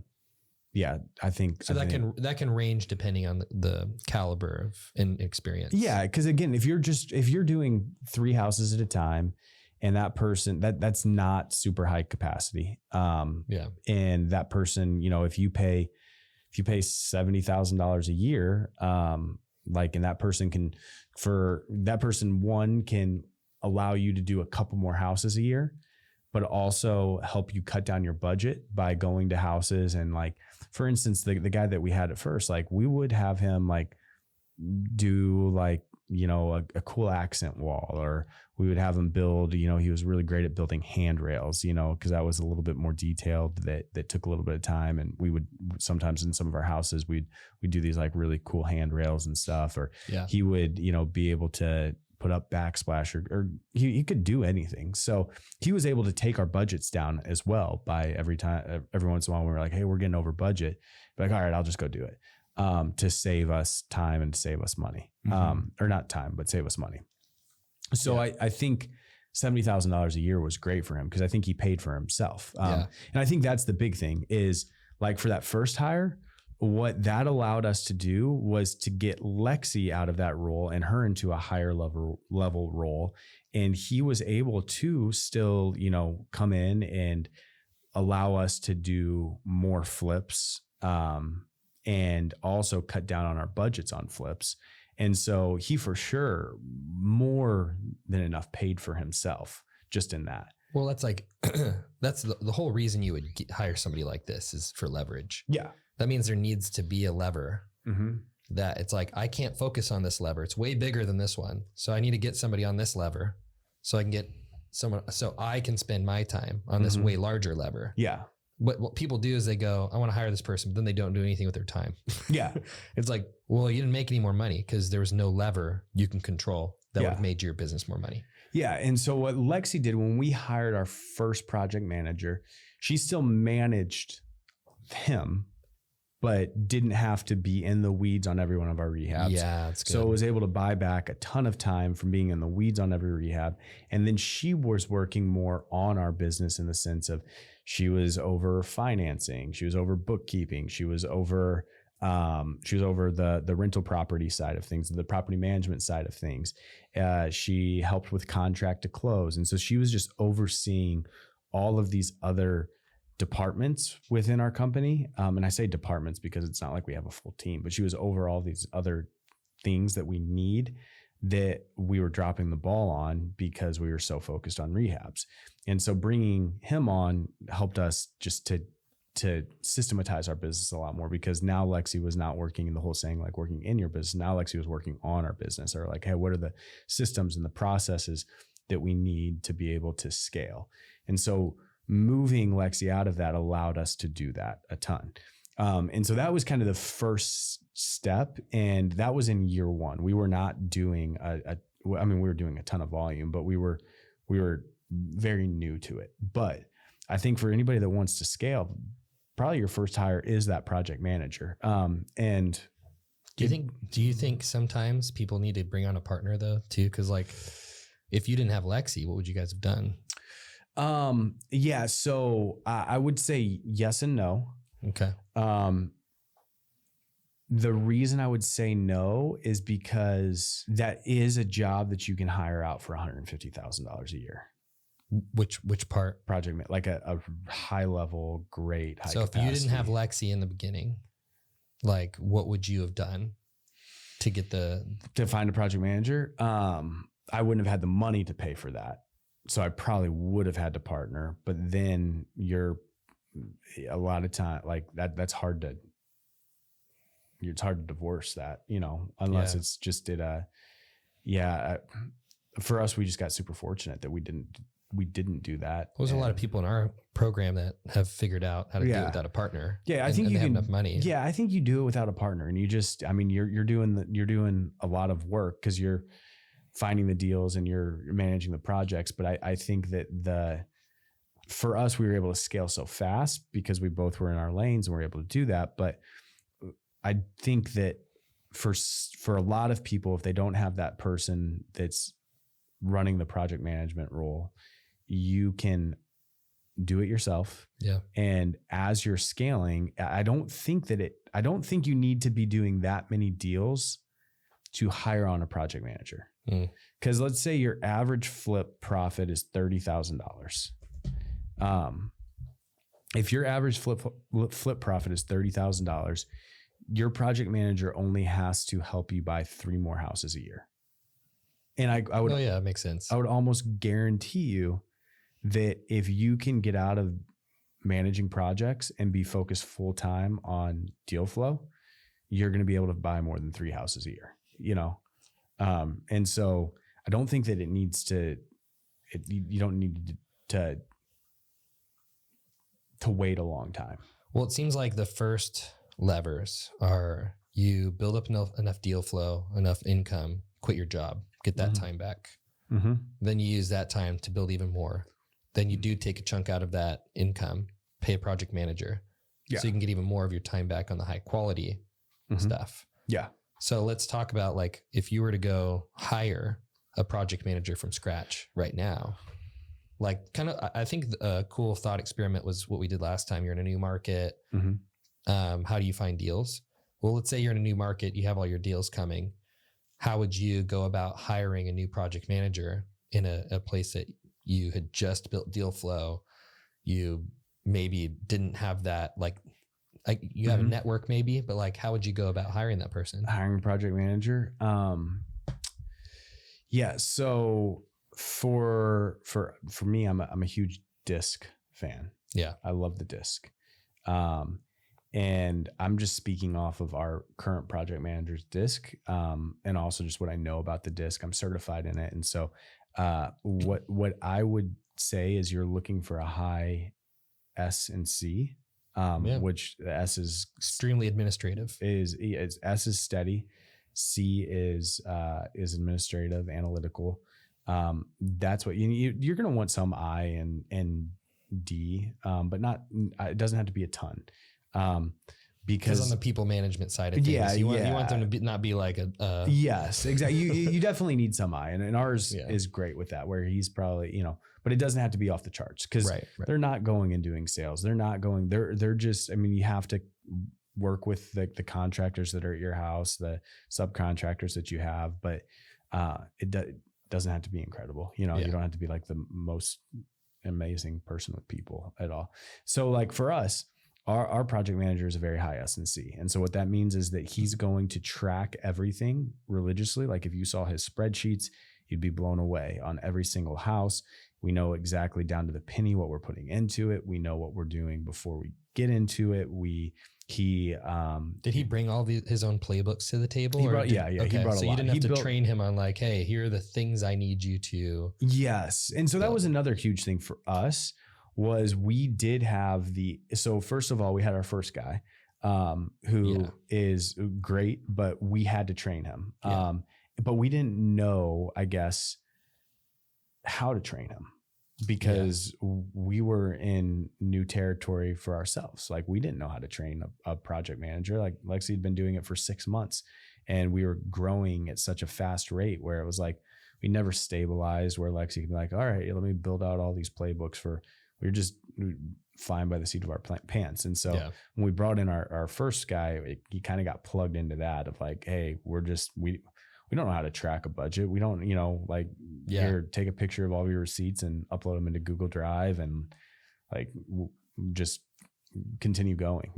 Speaker 1: think
Speaker 2: so. That can range depending on the caliber of and experience.
Speaker 1: Yeah. Cause again, if you're doing 3 houses at a time and that person that's not super high capacity. And that person, if you pay $70,000 a year, and that person can allow you to do a couple more houses a year, but also help you cut down your budget by going to houses. And for instance, the guy that we had at first, we would have him do a cool accent wall, or we would have him build, he was really great at building handrails, cause that was a little bit more detailed that took a little bit of time. And we would sometimes in some of our houses, we'd do these really cool handrails and stuff, or he would, be able to put up backsplash or he could do anything. So he was able to take our budgets down as well by every once in a while we were like, hey, we're getting over budget. All right, I'll just go do it. To save us time and save us money, or not time, but save us money. So I think $70,000 a year was great for him because I think he paid for himself. And I think that's the big thing is for that first hire, what that allowed us to do was to get Lexi out of that role and her into a higher level role. And he was able to still, you know, come in and allow us to do more flips, and also cut down on our budgets on flips. And so he for sure more than enough paid for himself just in that.
Speaker 2: Well, that's like, that's the whole reason you would hire somebody like this is for leverage.
Speaker 1: Yeah.
Speaker 2: That means there needs to be a lever that it's like, I can't focus on this lever. It's way bigger than this one. So I need to get somebody on this lever so I can get someone, so I can spend my time on this way larger lever.
Speaker 1: Yeah.
Speaker 2: But what people do is they go, I want to hire this person, but then they don't do anything with their time.
Speaker 1: Yeah.
Speaker 2: It's like, well, you didn't make any more money because there was no lever you can control that would have made your business more money.
Speaker 1: Yeah. And so what Lexi did when we hired our first project manager, she still managed him, but didn't have to be in the weeds on every one of our rehabs.
Speaker 2: Yeah, that's good.
Speaker 1: So it was able to buy back a ton of time from being in the weeds on every rehab. And then she was working more on our business in the sense of she was over financing, she was over bookkeeping, she was over the rental property side of things, the property management side of things. She helped with contract to close. And so she was just overseeing all of these other departments within our company. And I say departments because it's not like we have a full team, but she was over all these other things that we need that we were dropping the ball on because we were so focused on rehabs. And so bringing him on helped us just to systematize our business a lot more, because now Lexi was not working in the whole saying like working in your business. Now Lexi was working on our business, or like, hey, what are the systems and the processes that we need to be able to scale? And so moving Lexi out of that allowed us to do that a ton. And so that was kind of the first step. And that was in year one. We were not doing we were doing a ton of volume, but we were very new to it. But I think for anybody that wants to scale, probably your first hire is that project manager. And
Speaker 2: do you think sometimes people need to bring on a partner though too? Cause like if you didn't have Lexi, what would you guys have done?
Speaker 1: Yeah. So I would say yes and no.
Speaker 2: Okay.
Speaker 1: The reason I would say no is because that is a job that you can hire out for $150,000 a year.
Speaker 2: Which part?
Speaker 1: Project, like a high level, great high
Speaker 2: So
Speaker 1: capacity.
Speaker 2: if you didn't have Lexi in the beginning, like what would you have done to get to
Speaker 1: find a project manager? I wouldn't have had the money to pay for that. So I probably would have had to partner, but then a lot of time like that's hard to, it's hard to divorce that, unless it's just for us, we just got super fortunate that we didn't do that.
Speaker 2: There's a lot of people in our program that have figured out how to do it without a partner.
Speaker 1: Yeah. I think you
Speaker 2: have enough money.
Speaker 1: Yeah. I think you do it without a partner, and you're doing a lot of work because you're finding the deals and you're managing the projects. But I think that for us, we were able to scale so fast because we both were in our lanes and we're able to do that. But I think that for a lot of people, if they don't have that person that's running the project management role, you can do it yourself.
Speaker 2: Yeah. And
Speaker 1: as you're scaling, I don't think you need to be doing that many deals to hire on a project manager. Because let's say your average flip profit is $30,000. If your average flip profit is $30,000, your project manager only has to help you buy 3 more houses a year. And I would,
Speaker 2: it makes sense.
Speaker 1: I would almost guarantee you that if you can get out of managing projects and be focused full time on deal flow, you're going to be able to buy more than 3 houses a year, and so I don't think that you don't need to wait a long time.
Speaker 2: Well, it seems like the first levers are you build up enough deal flow, enough income, quit your job, get that time back. Mm-hmm. Then you use that time to build even more. Then you do take a chunk out of that income, pay a project manager. So you can get even more of your time back on the high quality stuff. Yeah. So let's talk about like, if you were to go hire a project manager from scratch right now, like I think a cool thought experiment was what we did last time. You're in a new market. how do you find deals? Well, let's say you're in a new market, you have all your deals coming. How would you go about hiring a new project manager in a place that you had just built deal flow? You maybe didn't have that, like you have a network maybe, but like, how would you go about hiring that person?
Speaker 1: Hiring a project manager? Yeah. So for me, I'm a huge disc fan.
Speaker 2: Yeah.
Speaker 1: I love the disc. And I'm just speaking off of our current project manager's disc, and also just what I know about the disc. I'm certified in it. And so, what I would say is you're looking for a high S and C, which the S is
Speaker 2: extremely administrative.
Speaker 1: S is steady. C is administrative, analytical. That's what you're going to want some I and D, but not, it doesn't have to be a ton. Because
Speaker 2: on the people management side of things, you want them to not be like a
Speaker 1: yes, exactly. You definitely need some I, and ours is great with that, where he's probably, but it doesn't have to be off the charts, because they're not going and doing sales. They're not going, they're just, I mean, you have to work with the contractors that are at your house, the subcontractors that you have, but it doesn't have to be incredible. You don't have to be like the most amazing person with people at all. So like for us, our project manager is a very high S&C. And so what that means is that he's going to track everything religiously. Like if you saw his spreadsheets, you'd be blown away on every single house. We know exactly down to the penny what we're putting into it. We know what we're doing before we get into it. Did
Speaker 2: he bring all his own playbooks to the table?
Speaker 1: He brought, okay. He brought a lot.
Speaker 2: So you didn't have to train him on like, hey, here are the things I need you to.
Speaker 1: Yes. And so that was another huge thing for us, was we did have so first of all, we had our first guy, who is great, but we had to train him. But we didn't know, I guess, how to train him, because we were in new territory for ourselves. Like we didn't know how to train a project manager. Like Lexi had been doing it for 6 months, and we were growing at such a fast rate where it was like, we never stabilized, where Lexi could be like, all right, let me build out all these playbooks we were just flying by the seat of our pants. And so when we brought in our first guy, he kind of got plugged into that of like, hey, we don't know how to track a budget. We don't, here, take a picture of all your receipts and upload them into Google Drive and like just continue going,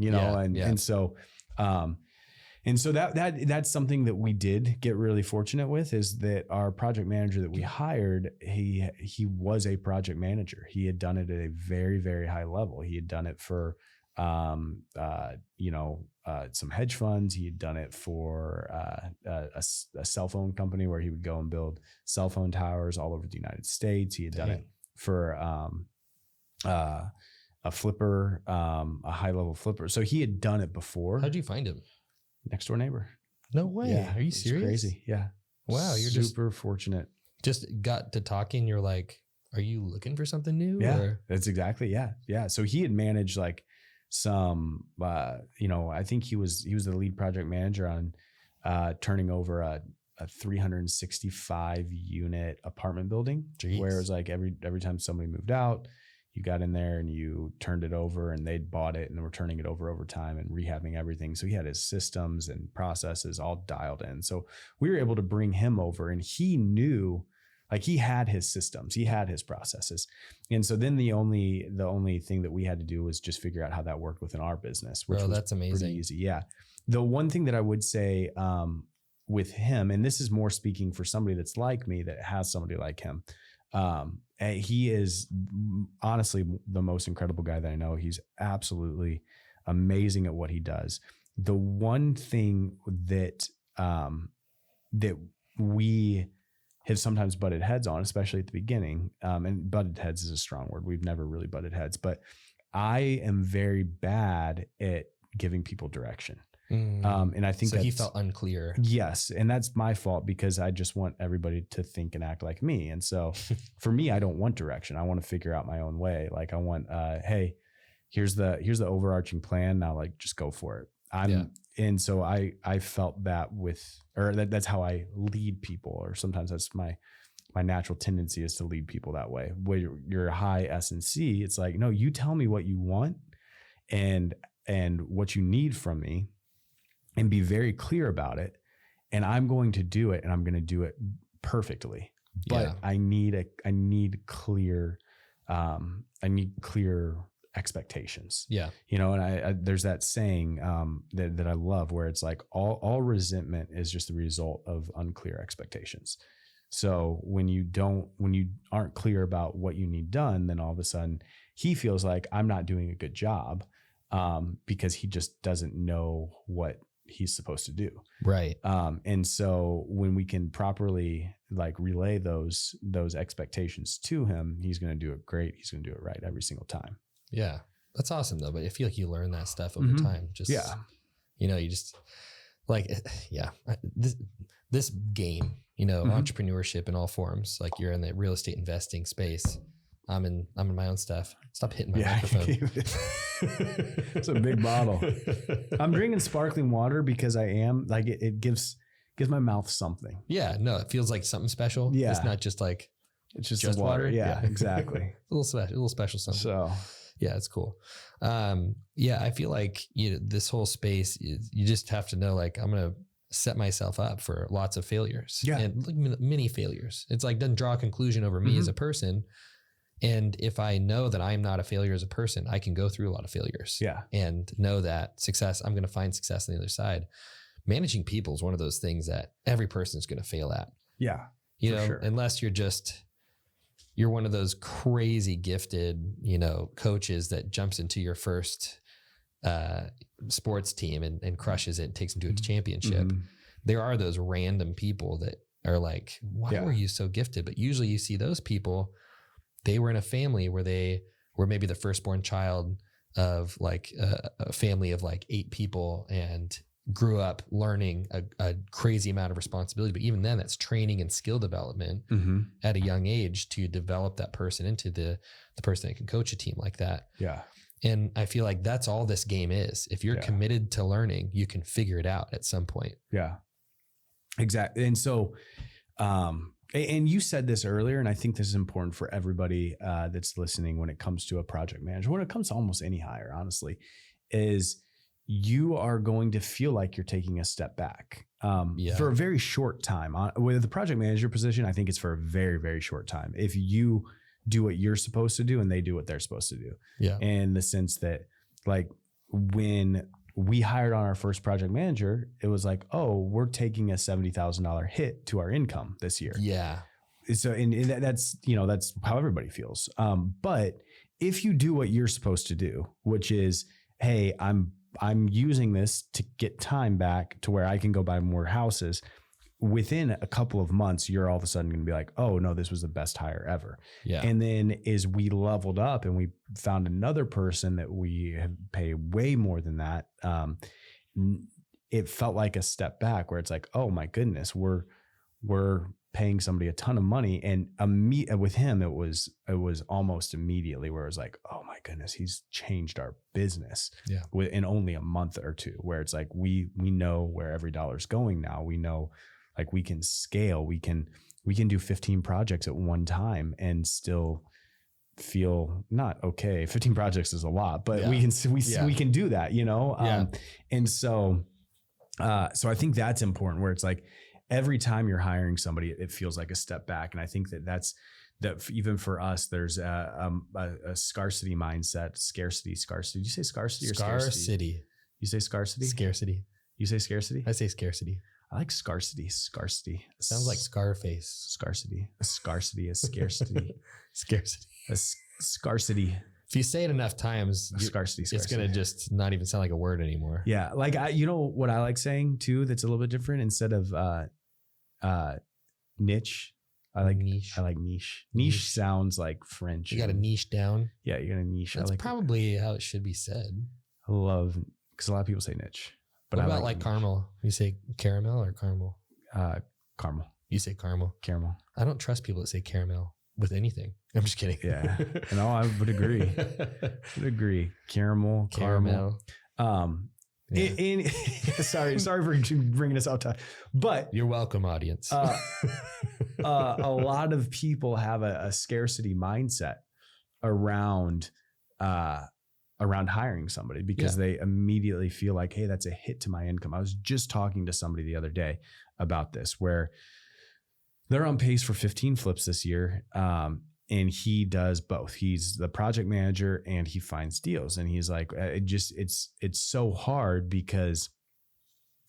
Speaker 1: and so that's something that we did get really fortunate with, is that our project manager that we hired, he was a project manager. He had done it at a very, very high level. He had done it for, some hedge funds. He had done it for a cell phone company where he would go and build cell phone towers all over the United States. He had done it for a flipper, a high level flipper. So he had done it before.
Speaker 2: How'd you find him?
Speaker 1: Next door neighbor.
Speaker 2: No way. Yeah, are you serious?
Speaker 1: Crazy. Yeah.
Speaker 2: Wow. You're
Speaker 1: super fortunate.
Speaker 2: Just got to talking. You're like, are you looking for something new?
Speaker 1: Yeah,
Speaker 2: or?
Speaker 1: That's exactly. Yeah. Yeah. So he had managed like some, I think he was the lead project manager on turning over a 365 unit apartment building. Jeez. Where it was like every time somebody moved out, you got in there and you turned it over, and they'd bought it and they were turning it over time and rehabbing everything. So he had his systems and processes all dialed in. So we were able to bring him over, and he knew, like, he had his systems, he had his processes. And so then the only thing that we had to do was just figure out how that worked within our business, which was
Speaker 2: that's amazing.
Speaker 1: Pretty easy. Yeah. The one thing that I would say with him, and this is more speaking for somebody that's like me, that has somebody like him, he is honestly the most incredible guy that I know. He's absolutely amazing at what he does. The one thing that that we have sometimes butted heads on, especially at the beginning, and butted heads is a strong word. We've never really butted heads, but I am very bad at giving people direction. And I think
Speaker 2: so he felt unclear.
Speaker 1: Yes. And that's my fault, because I just want everybody to think and act like me. And so for me, I don't want direction. I want to figure out my own way. Like I want, hey, here's the overarching plan. Now, like, just go for it. And so I felt that that's how I lead people, or sometimes that's my natural tendency is to lead people that way. Where you're high S&C, it's like, no, you tell me what you want, and and what you need from me, and be very clear about it. And I'm going to do it, and I'm going to do it perfectly. But I need clear expectations. Yeah. You know, and I there's that saying that I love, where it's like all resentment is just the result of unclear expectations. So when you aren't clear about what you need done, then all of a sudden he feels like I'm not doing a good job, because he just doesn't know what he's supposed to do. Right. And so when we can properly like relay those expectations to him, he's going to do it great. He's going to do it right every single time. Yeah. That's awesome though. But I feel like you learn that stuff over time. Just, you know, you just like, this game, you know, entrepreneurship in all forms, like you're in the real estate investing space. I'm in my own stuff. Stop hitting my microphone. It's a big bottle. I'm drinking sparkling water because I am like, it gives my mouth something. Yeah. No, it feels like something special. Yeah. It's not just like, it's just water. Yeah, exactly. a little special something. So yeah, it's cool. Yeah. I feel like, you know, this whole space, you just have to know, like, I'm going to set myself up for lots of failures and like many failures. It's like, doesn't draw a conclusion over me as a person. And if I know that I'm not a failure as a person, I can go through a lot of failures. Yeah. And know that success, I'm going to find success on the other side. Managing people is one of those things that every person is going to fail at. Yeah. You know, unless you're one of those crazy gifted, you know, coaches that jumps into your first sports team and crushes it and takes them to a championship. There are those random people that are like, why were you so gifted? But usually you see those people, they were in a family where they were maybe the firstborn child of like a family of like 8 people and grew up learning a crazy amount of responsibility. But even then, that's training and skill development at a young age to develop that person into the person that can coach a team like that. Yeah. And I feel like that's all this game is. If you're committed to learning, you can figure it out at some point. Yeah, exactly. And so, and you said this earlier, and I think this is important for everybody that's listening when it comes to a project manager, when it comes to almost any hire, honestly, is you are going to feel like you're taking a step back for a very short time. With the project manager position, I think it's for a very, very short time. If you do what you're supposed to do and they do what they're supposed to do. Yeah. In the sense that, like, when we hired on our first project manager, it was like, oh, we're taking a $70,000 hit to our income this year. Yeah. So, and that's, you know, that's how everybody feels. But if you do what you're supposed to do, which is, hey, I'm using this to get time back to where I can go buy more houses. Within a couple of months, you're all of a sudden going to be like, oh no, this was the best hire ever. Yeah. And then as we leveled up and we found another person that we have paid way more than that, it felt like a step back where it's like, oh my goodness, we're paying somebody a ton of money. And with him, it was almost immediately where it was like, oh my goodness, he's changed our business in only a month or two, where it's like, we know where every dollar's going now. We know, like, we can scale, we can do 15 projects at one time and still feel not okay. 15 projects is a lot, but we can do that, you know? And so I think that's important, where it's like, every time you're hiring somebody, it feels like a step back. And I think that even for us, there's a scarcity mindset, scarcity. Did you say scarcity or scarcity? You say scarcity? Scarcity. You say scarcity? I say scarcity. I like scarcity. Scarcity. It sounds like Scarface. Scarcity. A scarcity is scarcity. Scarcity. A scarcity. If you say it enough times, scarcity, it's going to just not even sound like a word anymore. Yeah. Like, you know what I like saying too, that's a little bit different, instead of niche. I like niche. I like niche. Niche sounds like French. You got a niche down. Yeah, you got a niche. That's probably how it should be said. I love, because a lot of people say niche. But what about like caramel? You say caramel or caramel? Caramel. You say caramel. Caramel. I don't trust people that say caramel with anything. I'm just kidding. Yeah. No, I would agree. Caramel. Sorry for bringing us out, but you're welcome, audience. A lot of people have a scarcity mindset around around hiring somebody because they immediately feel like, hey, that's a hit to my income. I was just talking to somebody the other day about this, where they're on pace for 15 flips this year. And he does both. He's the project manager and he finds deals. And he's like, it's so hard because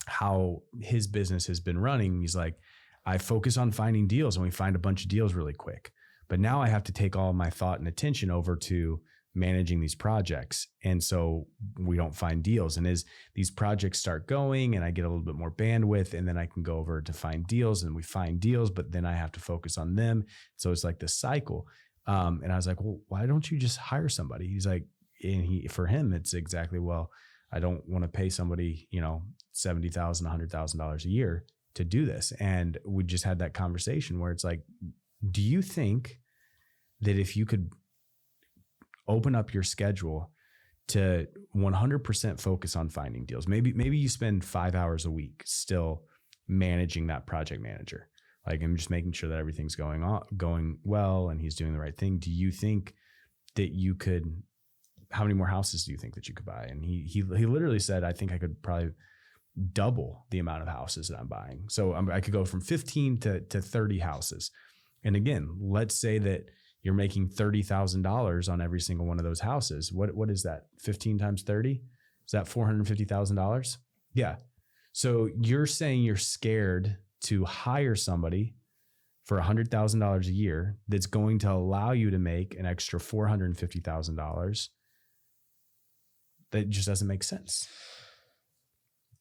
Speaker 1: how his business has been running. He's like, I focus on finding deals and we find a bunch of deals really quick. But now I have to take all my thought and attention over to managing these projects. And so we don't find deals. And as these projects start going and I get a little bit more bandwidth, and then I can go over to find deals, and we find deals, but then I have to focus on them. So it's like this cycle. And I was like, well, why don't you just hire somebody? He's like, and for him, it's exactly, well, I don't want to pay somebody, $70,000, $100,000 a year to do this. And we just had that conversation where it's like, do you think that if you could open up your schedule to 100% focus on finding deals, maybe you spend 5 hours a week still managing that project manager, like, I'm just making sure that everything's going well and he's doing the right thing. Do you think that you could, how many more houses do you think that you could buy? And he literally said, I think I could probably double the amount of houses that I'm buying. So I could go from 15 to 30 houses. And again, let's say that you're making $30,000 on every single one of those houses. What is that? 15 times 30? Is that $450,000? Yeah. So you're saying you're scared to hire somebody for $100,000 a year that's going to allow you to make an extra $450,000. That just doesn't make sense.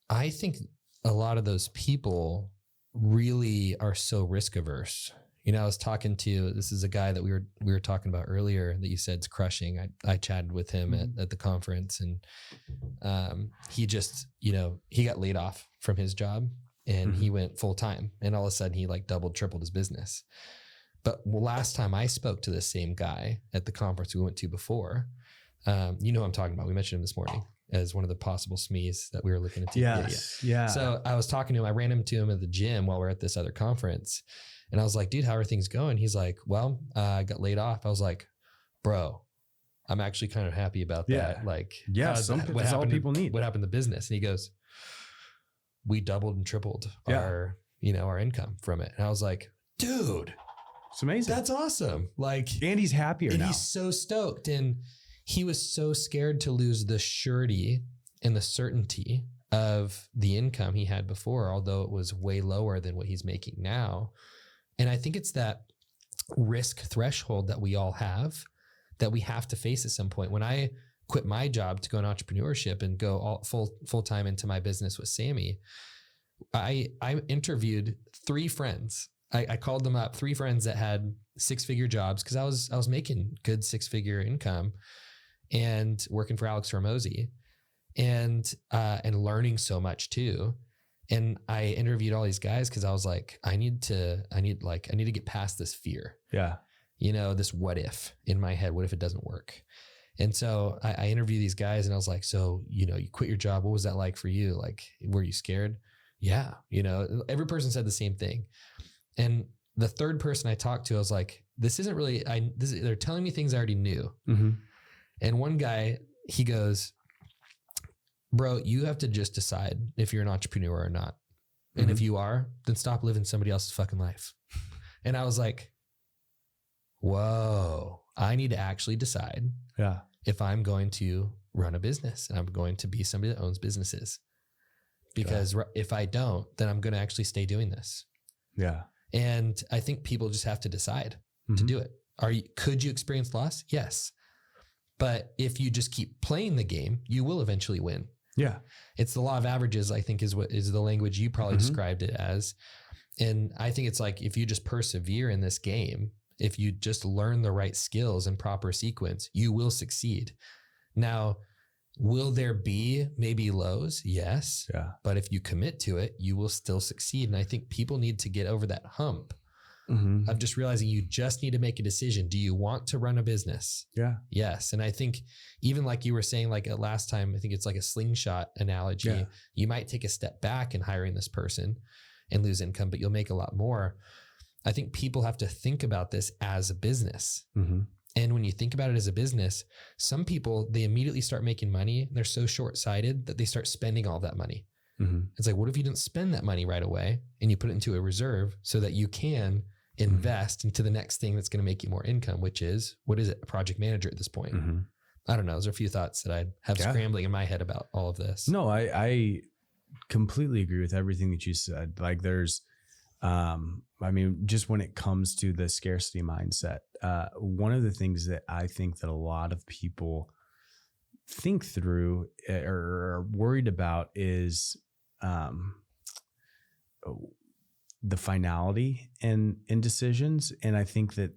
Speaker 2: I think a lot of those people really are so risk averse. I was talking to, this is a guy that we were talking about earlier that you said's crushing. I chatted with him at the conference, and he just, he got laid off from his job and he went full time, and all of a sudden he like doubled, tripled his business. But last time I spoke to this same guy at the conference we went to before, who I'm talking about. We mentioned him this morning as one of the possible SMEs that we were looking into.
Speaker 1: Yes. Yeah.
Speaker 2: So I was talking to him. I ran into him at the gym while we were at this other conference. And I was like, dude, how are things going? He's like, well, I got laid off. I was like, bro, I'm actually kind of happy about that.
Speaker 1: Yeah.
Speaker 2: Like,
Speaker 1: that's all people need.
Speaker 2: What happened to business? And he goes, we doubled and tripled our income from it. And I was like, dude,
Speaker 1: it's amazing.
Speaker 2: That's awesome. Like,
Speaker 1: and he's happier now.
Speaker 2: He's so stoked. And he was so scared to lose the surety and the certainty of the income he had before, although it was way lower than what he's making now. And I think it's that risk threshold that we all have that we have to face at some point. When I quit my job to go in entrepreneurship and go all full time into my business with Sammy, I interviewed 3 friends. I called them up, 3 friends that had 6-figure jobs, because I was making good 6-figure income and working for Alex Hormozy and learning so much too. And I interviewed all these guys because I was like, I need to get past this fear.
Speaker 1: Yeah.
Speaker 2: This what if in my head, what if it doesn't work? And so I interviewed these guys and I was like, so, you quit your job. What was that like for you? Like, were you scared? Yeah. Every person said the same thing. And the third person I talked to, I was like, this isn't really, they're telling me things I already knew. Mm-hmm. And one guy, he goes, bro, you have to just decide if you're an entrepreneur or not. And if you are, then stop living somebody else's fucking life. And I was like, whoa, I need to actually decide if I'm going to run a business and I'm going to be somebody that owns businesses. Because if I don't, then I'm going to actually stay doing this. Yeah. And I think people just have to decide to do it. Could you experience loss? Yes. But if you just keep playing the game, you will eventually win. Yeah. It's the law of averages, I think, is the language you probably described it as. And I think it's like, if you just persevere in this game, if you just learn the right skills in proper sequence, you will succeed. Now, will there be maybe lows? Yes. Yeah. But if you commit to it, you will still succeed. And I think people need to get over that hump of just realizing you just need to make a decision. Do you want to run a business? Yeah. Yes. And I think even like you were saying, like last time, I think it's like a slingshot analogy. Yeah. You might take a step back in hiring this person and lose income, but you'll make a lot more. I think people have to think about this as a business. And when you think about it as a business, some people, they immediately start making money. They're so short-sighted that they start spending all that money. Mm-hmm. It's like, what if you didn't spend that money right away and you put it into a reserve so that you can invest into the next thing that's going to make you more income, which is, what is it? A project manager at this point. Mm-hmm. I don't know. Those are a few thoughts that I have scrambling in my head about all of this.
Speaker 1: No, I completely agree with everything that you said. Like there's, I mean, just when it comes to the scarcity mindset, one of the things that I think that a lot of people think through or are worried about is the finality in decisions. And I think that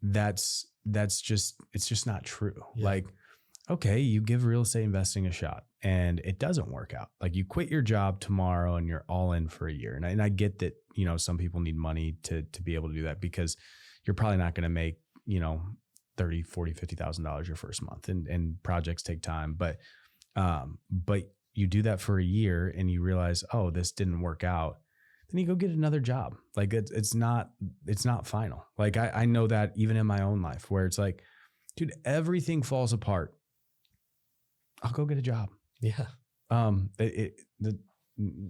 Speaker 1: that's just, it's just not true. Yeah. Like, okay, you give real estate investing a shot and it doesn't work out. Like you quit your job tomorrow and you're all in for a year. And I get that, you know, some people need money to be able to do that because you're probably not going to make, you know, $30,000, $40,000, $50,000 your first month and projects take time. But you do that for a year and you realize, oh, this didn't work out. Then you go get another job. Like it's not final. Like I know that even in my own life where it's like, dude, everything falls apart. I'll go get a job.
Speaker 2: Yeah.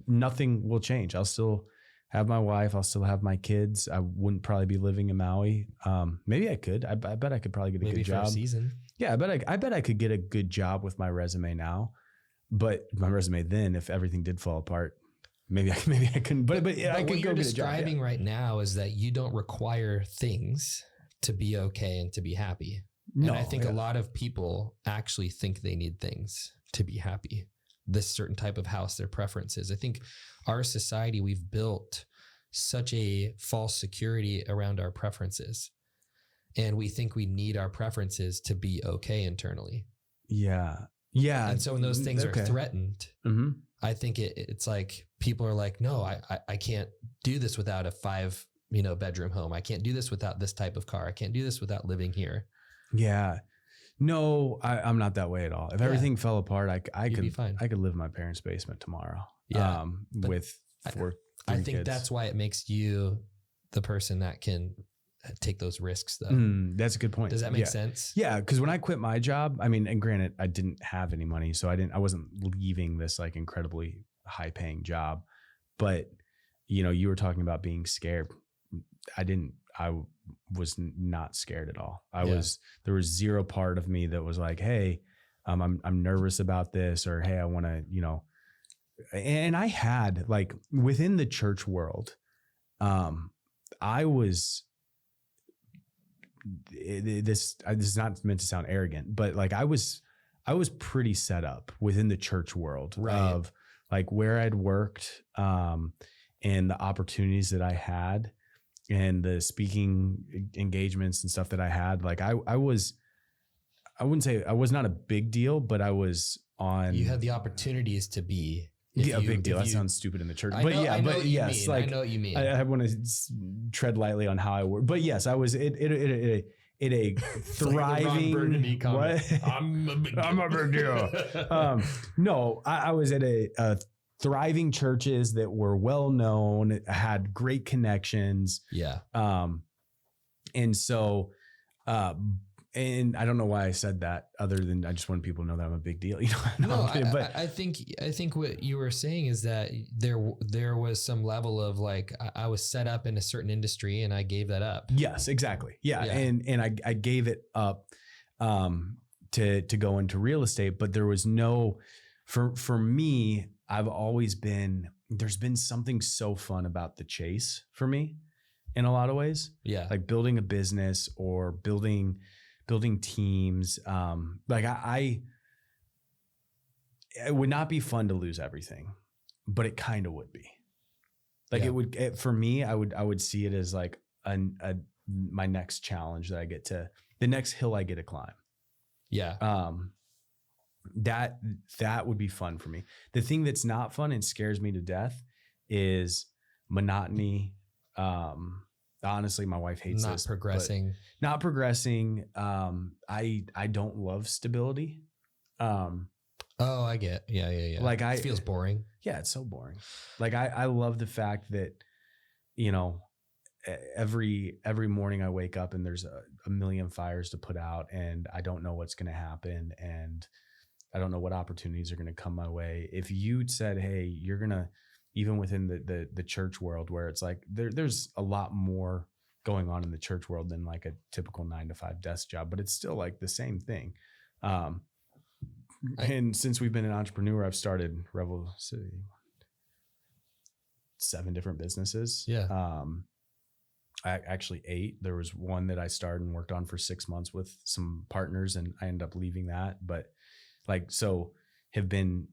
Speaker 1: Nothing will change. I'll still have my wife. I'll still have my kids. I wouldn't probably be living in Maui. Maybe I could. I bet I could probably get a good job.
Speaker 2: For a season.
Speaker 1: Yeah, I bet I could get a good job with my resume now. But my resume then, if everything did fall apart, maybe I couldn't. But yeah, I could go get a job. What you're
Speaker 2: describing right now is that you don't require things to be okay and to be happy. No, and I think a lot of people actually think they need things to be happy. This certain type of house, their preferences. I think our society, we've built such a false security around our preferences. And we think we need our preferences to be okay internally.
Speaker 1: Yeah. Yeah.
Speaker 2: And so when those things are threatened, I think it's like people are like, no, I can't do this without a 5, bedroom home. I can't do this without this type of car. I can't do this without living here.
Speaker 1: Yeah. No, I'm not that way at all. If everything fell apart, I could be fine. I could live in my parents' basement tomorrow.
Speaker 2: Yeah.
Speaker 1: With
Speaker 2: I think kids. That's why it makes you the person that can take those risks though.
Speaker 1: That's a good point.
Speaker 2: Does that make sense?
Speaker 1: Yeah. Cause when I quit my job, I mean, and granted, I didn't have any money, so I wasn't leaving this like incredibly high paying job, but you were talking about being scared. I was not scared at all. There was zero part of me that was like, hey, I'm nervous about this, or, hey, I want to, and I had like within the church world, this is not meant to sound arrogant, but like I was pretty set up within the church world of like where I'd worked, and the opportunities that I had and the speaking engagements and stuff that I had. Like I wouldn't say I was not a big deal, but I was on. You
Speaker 2: had the opportunities to be.
Speaker 1: A big deal. That sounds stupid in the church, but yes, like
Speaker 2: I know what you mean.
Speaker 1: I want to tread lightly on how I work, but yes, I was in a thriving. What? I'm a big deal. No, I was at a thriving churches that were well known, had great connections.
Speaker 2: Yeah.
Speaker 1: And so, and I don't know why I said that other than I just want people to know that I'm a big deal.
Speaker 2: I think what you were saying is that there was some level of like, I was set up in a certain industry and I gave that up.
Speaker 1: Yes, exactly. Yeah. And I gave it up, to go into real estate, but there was no, for me, there's been something so fun about the chase for me in a lot of ways.
Speaker 2: Yeah.
Speaker 1: Like building a business or building teams. Like it would not be fun to lose everything, but it kind of would be. Like for me, I would see it as like my next challenge that the next hill I get to climb.
Speaker 2: Yeah.
Speaker 1: That would be fun for me. The thing that's not fun and scares me to death is monotony. Honestly, my wife hates this. Not progressing. I don't love stability.
Speaker 2: Oh, I get. Yeah.
Speaker 1: Like
Speaker 2: it feels boring.
Speaker 1: Yeah, it's so boring. Like I love the fact that, every morning I wake up and there's a million fires to put out, and I don't know what's going to happen, and I don't know what opportunities are going to come my way. If you said, hey, you're going to, even within the church world, where it's like there's a lot more going on in the church world than like a typical 9-to-5 desk job, but it's still like the same thing. And since we've been an entrepreneur, I've started Revel City, 7 different businesses.
Speaker 2: Yeah.
Speaker 1: Actually 8. There was one that I started and worked on for 6 months with some partners, and I ended up leaving that. But like, so have been,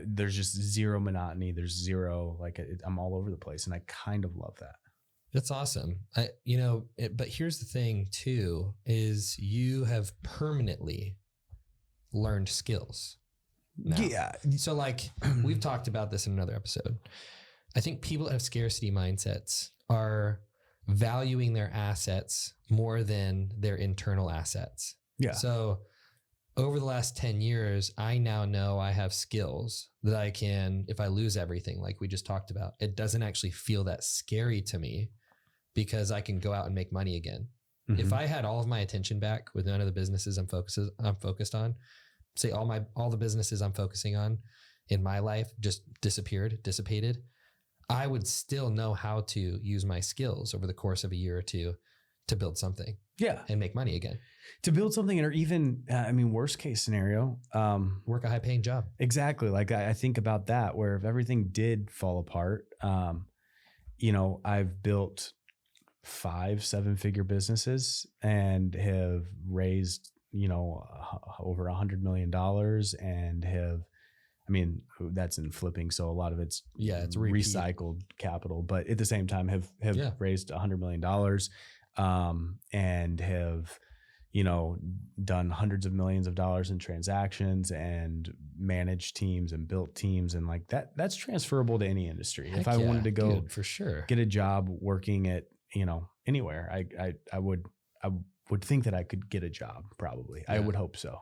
Speaker 1: there's just zero monotony. There's zero, like I'm all over the place, and I kind of love that.
Speaker 2: That's awesome. But here's the thing too, is you have permanently learned skills now.
Speaker 1: Yeah.
Speaker 2: So like we've talked about this in another episode. I think people that have scarcity mindsets are valuing their assets more than their internal assets.
Speaker 1: Yeah.
Speaker 2: So over the last 10 years, I now know I have skills that I can, if I lose everything, like we just talked about, it doesn't actually feel that scary to me because I can go out and make money again. Mm-hmm. If I had all of my attention back with none of the businesses I'm focused on, say all the businesses I'm focusing on in my life just dissipated, I would still know how to use my skills over the course of a year or two to build something.
Speaker 1: Yeah.
Speaker 2: And make money again.
Speaker 1: To build something, or even, worst case scenario,
Speaker 2: work a high paying job.
Speaker 1: Exactly. Like I think about that, where if everything did fall apart, I've built 5 7-figure businesses and have raised, over $100 million, and have, that's in flipping. So a lot of it's recycled capital, but at the same time have raised $100 million, and have, done hundreds of millions of dollars in transactions and managed teams and built teams. And like that's transferable to any industry. Heck, if I wanted to go
Speaker 2: for sure,
Speaker 1: get a job working at, anywhere, I would think that I could get a job. Probably. Yeah. I would hope so.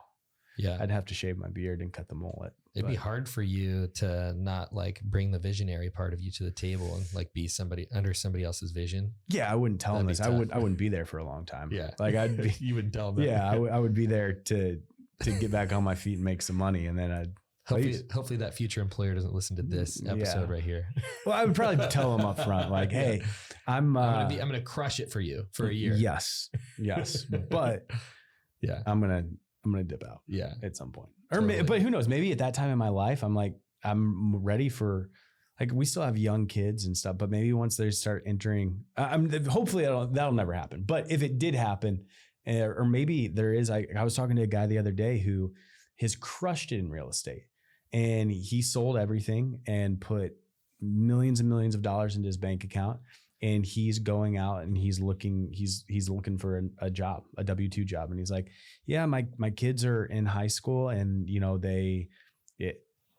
Speaker 2: Yeah.
Speaker 1: I'd have to shave my beard and cut the mullet.
Speaker 2: It'd be hard for you to not like bring the visionary part of you to the table and like be under somebody else's vision.
Speaker 1: Yeah. I wouldn't tell them this. I wouldn't be there for a long time.
Speaker 2: Yeah.
Speaker 1: Like I'd be,
Speaker 2: you wouldn't tell them.
Speaker 1: Yeah. I would be there to get back on my feet and make some money. And then I'd
Speaker 2: hopefully that future employer doesn't listen to this episode right here.
Speaker 1: Well, I would probably tell them up front, like, hey, I'm
Speaker 2: going to crush it for you for a year.
Speaker 1: Yes. But
Speaker 2: yeah,
Speaker 1: I'm going to dip out.
Speaker 2: Yeah.
Speaker 1: At some point. But who knows? Maybe at that time in my life, I'm ready for, like, we still have young kids and stuff, but maybe once they start entering, hopefully that'll never happen. But if it did happen, or maybe there is, I was talking to a guy the other day who has crushed it in real estate, and he sold everything and put millions and millions of dollars into his bank account. And he's going out and he's looking for a job, a W-2 job. And he's like, yeah, my kids are in high school, and, they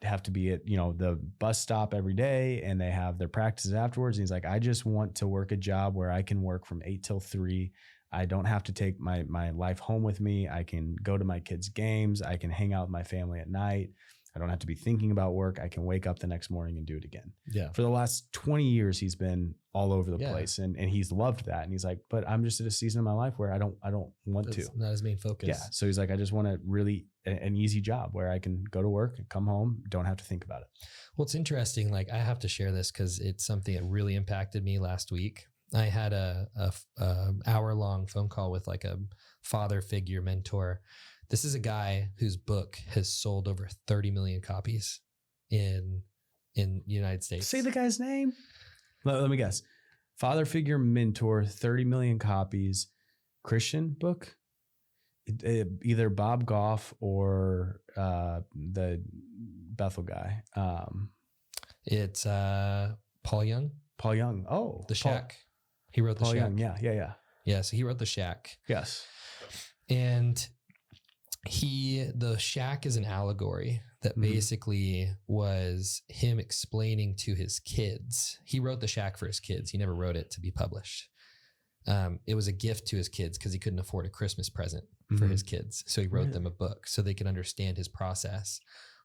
Speaker 1: have to be at, the bus stop every day, and they have their practices afterwards. And he's like, I just want to work a job where I can work from 8 till 3. I don't have to take my life home with me. I can go to my kids' games. I can hang out with my family at night. I don't have to be thinking about work. I can wake up the next morning and do it again.
Speaker 2: Yeah.
Speaker 1: For the last 20 years, he's been all over the place, and he's loved that. And he's like, but I'm just at a season in my life where I don't want
Speaker 2: That's
Speaker 1: to.
Speaker 2: Not his main focus.
Speaker 1: Yeah. So he's like, I just want to really an easy job where I can go to work and come home, don't have to think about it.
Speaker 2: Well, it's interesting. Like, I have to share this because it's something that really impacted me last week. I had a hour-long phone call with like a father figure mentor. This is a guy whose book has sold over 30 million copies in the United States.
Speaker 1: Say the guy's name. Let me guess. Father figure mentor, 30 million copies, Christian book. Either Bob Goff or the Bethel guy.
Speaker 2: It's Paul Young.
Speaker 1: Paul Young. Oh,
Speaker 2: The Shack. He wrote The Shack.
Speaker 1: Young. Yeah.
Speaker 2: Yeah. So he wrote The Shack.
Speaker 1: Yes.
Speaker 2: And the Shack is an allegory that basically was him explaining to his kids. He wrote The Shack for his kids. He never wrote it to be published. It was a gift to his kids because he couldn't afford a Christmas present for his kids. So he wrote them a book so they could understand his process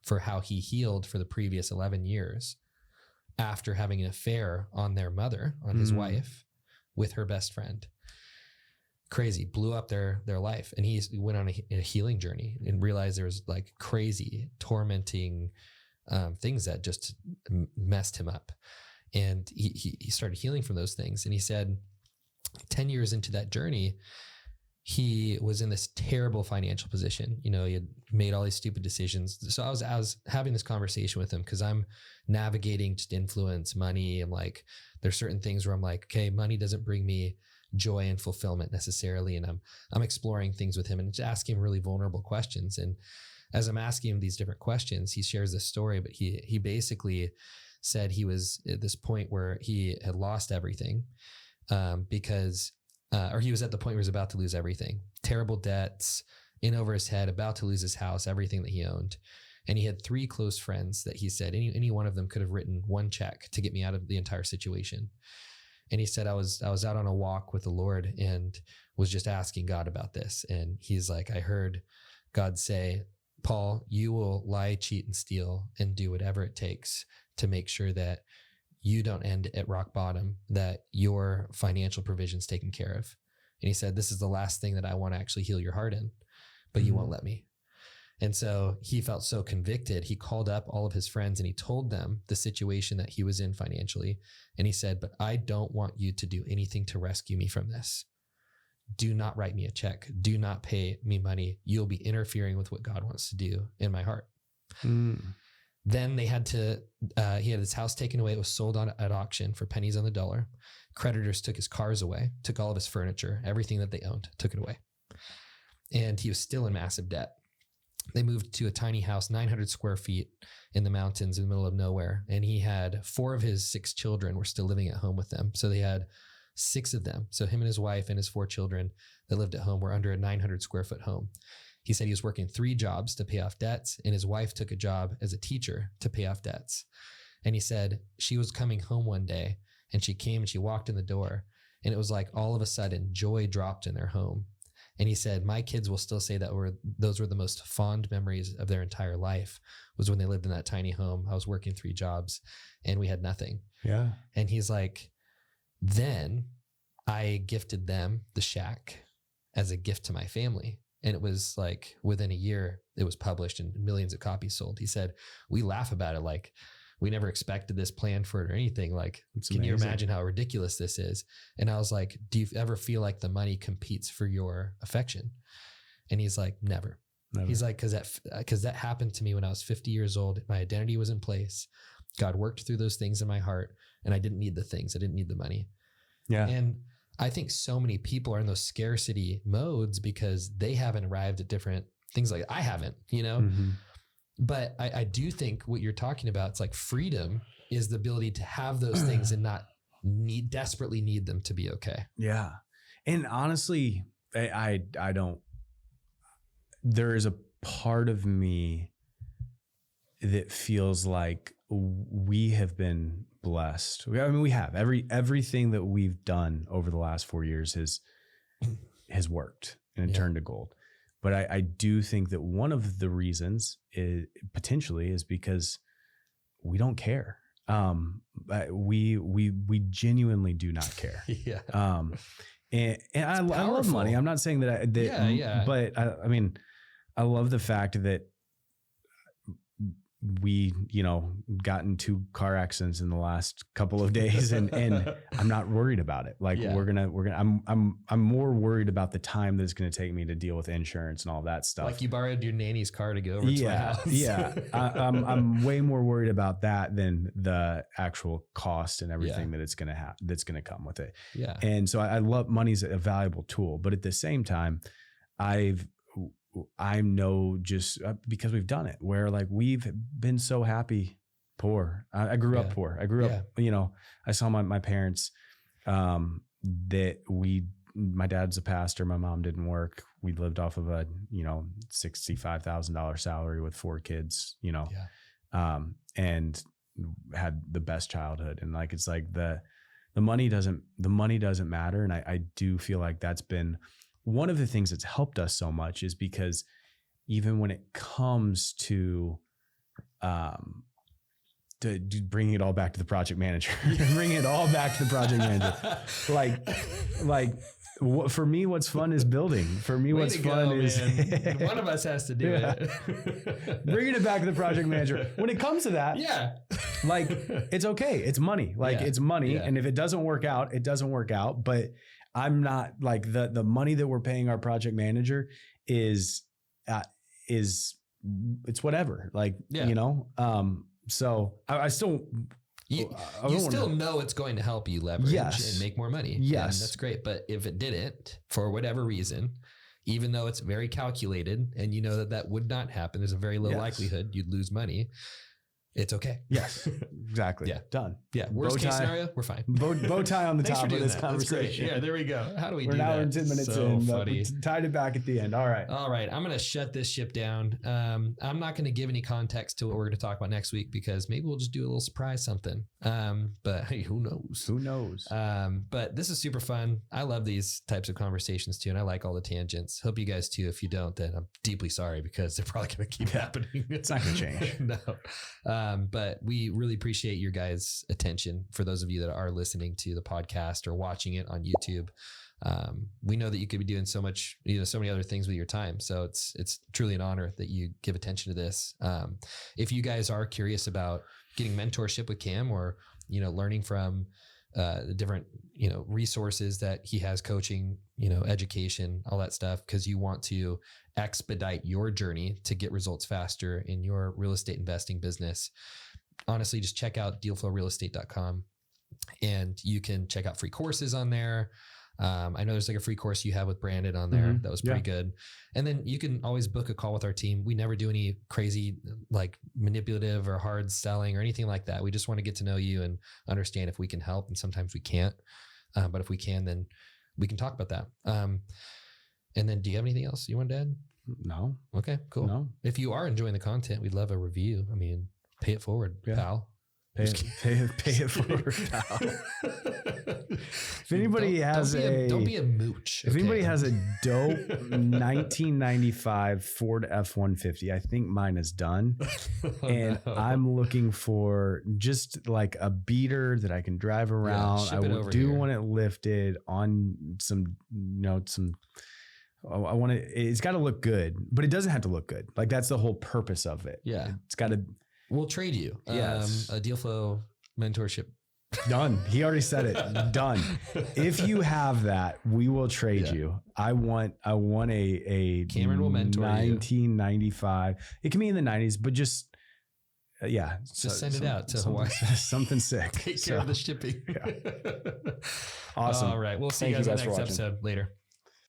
Speaker 2: for how he healed for the previous 11 years after having an affair on their mother, on his wife, with her best friend. Crazy, blew up their life. And he went on a healing journey and realized there was like crazy, tormenting things that just messed him up. And he started healing from those things. And he said 10 years into that journey, he was in this terrible financial position. You know, he had made all these stupid decisions. So I was having this conversation with him because I'm navigating just influence, money. I'm like, there's certain things where I'm like, okay, money doesn't bring me joy and fulfillment necessarily. And I'm exploring things with him and just asking him really vulnerable questions. And as I'm asking him these different questions, he shares this story, but he basically said he was at this point where he had lost everything because he was at the point where he was about to lose everything. Terrible debts, in over his head, about to lose his house, everything that he owned. And he had 3 close friends that he said any one of them could have written one check to get me out of the entire situation. And he said, I was out on a walk with the Lord and was just asking God about this. And he's like, I heard God say, Paul, you will lie, cheat, and steal and do whatever it takes to make sure that you don't end at rock bottom, that your financial provision's taken care of. And he said, this is the last thing that I want to actually heal your heart in, but you won't let me. And so he felt so convicted. He called up all of his friends and he told them the situation that he was in financially. And he said, but I don't want you to do anything to rescue me from this. Do not write me a check. Do not pay me money. You'll be interfering with what God wants to do in my heart. Then they had to, he had his house taken away. It was sold at auction for pennies on the dollar. Creditors took his cars away, took all of his furniture, everything that they owned, took it away. And he was still in massive debt. They moved to a tiny house, 900 square feet in the mountains in the middle of nowhere. And he had 4 of his 6 children were still living at home with them. So they had 6 of them. So him and his wife and his 4 children that lived at home were under a 900 square foot home. He said he was working 3 jobs to pay off debts, and his wife took a job as a teacher to pay off debts. And he said she was coming home one day and she came and she walked in the door and it was like all of a sudden joy dropped in their home. And he said, my kids will still say that those were the most fond memories of their entire life, was when they lived in that tiny home. I was working 3 jobs and we had nothing. Yeah. And he's like, then I gifted them the shack as a gift to my family. And it was like within a year, it was published and millions of copies sold. He said, we laugh about it like we never expected this, plan for it or anything. Like, can you imagine how ridiculous this is? And I was like, do you ever feel like the money competes for your affection? And he's like, never. He's like, because that happened to me when I was 50 years old. My identity was in place. God worked through those things in my heart and I didn't need the things. I didn't need the money. Yeah. And I think so many people are in those scarcity modes because they haven't arrived at different things like I haven't, you know? Mm-hmm. But I do think what you're talking about, it's like freedom is the ability to have those things and not desperately need them to be okay.
Speaker 1: Yeah. And honestly, I don't, there is a part of me that feels like we have been blessed. I mean, we have everything that we've done over the last 4 years has worked and turned to gold. But I do think that one of the reasons potentially is because we don't care. We genuinely do not care. Yeah. And I love money. I'm not saying that but I mean, I love the fact that we, got in 2 car accidents in the last couple of days and I'm not worried about it. Like I'm more worried about the time that it's going to take me to deal with insurance and all that stuff.
Speaker 2: Like you borrowed your nanny's car to go over to my house.
Speaker 1: Yeah. I'm way more worried about that than the actual cost and everything that it's going to that's going to come with it. Yeah. And so I love money's a valuable tool, but at the same time, I know just because we've done it where like we've been so happy poor. I grew up poor. I grew up, I saw my parents that my dad's a pastor. My mom didn't work. We lived off of a, $65,000 salary with 4 kids, and had the best childhood. And like, it's like the money doesn't matter. And I do feel like that's been one of the things that's helped us so much is because even when it comes to bringing it all back to the project manager. Bring it all back to the project manager. For me, what's fun is building. For me, what's fun is
Speaker 2: one of us has to do it.
Speaker 1: Bringing it back to the project manager. When it comes to that, like it's okay. It's money. It's money. And if it doesn't work out, it doesn't work out. But I'm not like the money that we're paying our project manager is it's whatever. Like, you know, so I still.
Speaker 2: You still know it's going to help you leverage and make more money.
Speaker 1: Yes.
Speaker 2: And that's great. But if it didn't, for whatever reason, even though it's very calculated and you know that would not happen, there's a very low likelihood you'd lose money. It's okay.
Speaker 1: Yes, exactly.
Speaker 2: Done. Worst case scenario, we're fine.
Speaker 1: Bow tie on the top of this conversation.
Speaker 2: Yeah, there we go. How do we do that?
Speaker 1: We're now in 10 minutes in, but we tied it back at the end. All right.
Speaker 2: I'm going to shut this ship down. I'm not going to give any context to what we're going to talk about next week because maybe we'll just do a little surprise something. But hey, who knows?
Speaker 1: Who knows?
Speaker 2: But this is super fun. I love these types of conversations too. And I like all the tangents. Hope you guys too. If you don't, then I'm deeply sorry because they're probably going to keep happening.
Speaker 1: It's not going to change.
Speaker 2: No. But we really appreciate your guys' attention. For those of you that are listening to the podcast or watching it on YouTube, we know that you could be doing so many other things with your time. So it's truly an honor that you give attention to this. If you guys are curious about getting mentorship with Cam or, learning from the different, resources that he has, coaching, education, all that stuff, because you want to expedite your journey to get results faster in your real estate investing business, honestly, just check out dealflowrealestate.com and you can check out free courses on there. I know there's like a free course you have with Brandon on there. That was pretty good. And then you can always book a call with our team. We never do any crazy, like manipulative or hard selling or anything like that. We just want to get to know you and understand if we can help. And sometimes we can't, but if we can, then we can talk about that. And then do you have anything else you want to add?
Speaker 1: No.
Speaker 2: Okay, cool.
Speaker 1: No.
Speaker 2: If you are enjoying the content, we'd love a review. I mean, pay it forward, pal.
Speaker 1: Pay it forward, pal. If anybody
Speaker 2: don't be a mooch.
Speaker 1: If anybody has a dope 1995 Ford F-150, I think mine is done. I'm looking for just like a beater that I can drive around. I want it lifted on some, I want it. It's got to look good, but it doesn't have to look good. Like that's the whole purpose of it.
Speaker 2: Yeah.
Speaker 1: It's got to.
Speaker 2: We'll trade you.
Speaker 1: Yes.
Speaker 2: A deal flow mentorship.
Speaker 1: Done. He already said it. Done. If you have that, we will trade you. I want a
Speaker 2: Cameron will mentor
Speaker 1: 1995. It can be in the 90s, but just
Speaker 2: send it out to Hawaii.
Speaker 1: Something sick.
Speaker 2: Take care of the shipping.
Speaker 1: Awesome.
Speaker 2: All right. We'll see you guys on the next episode. Later.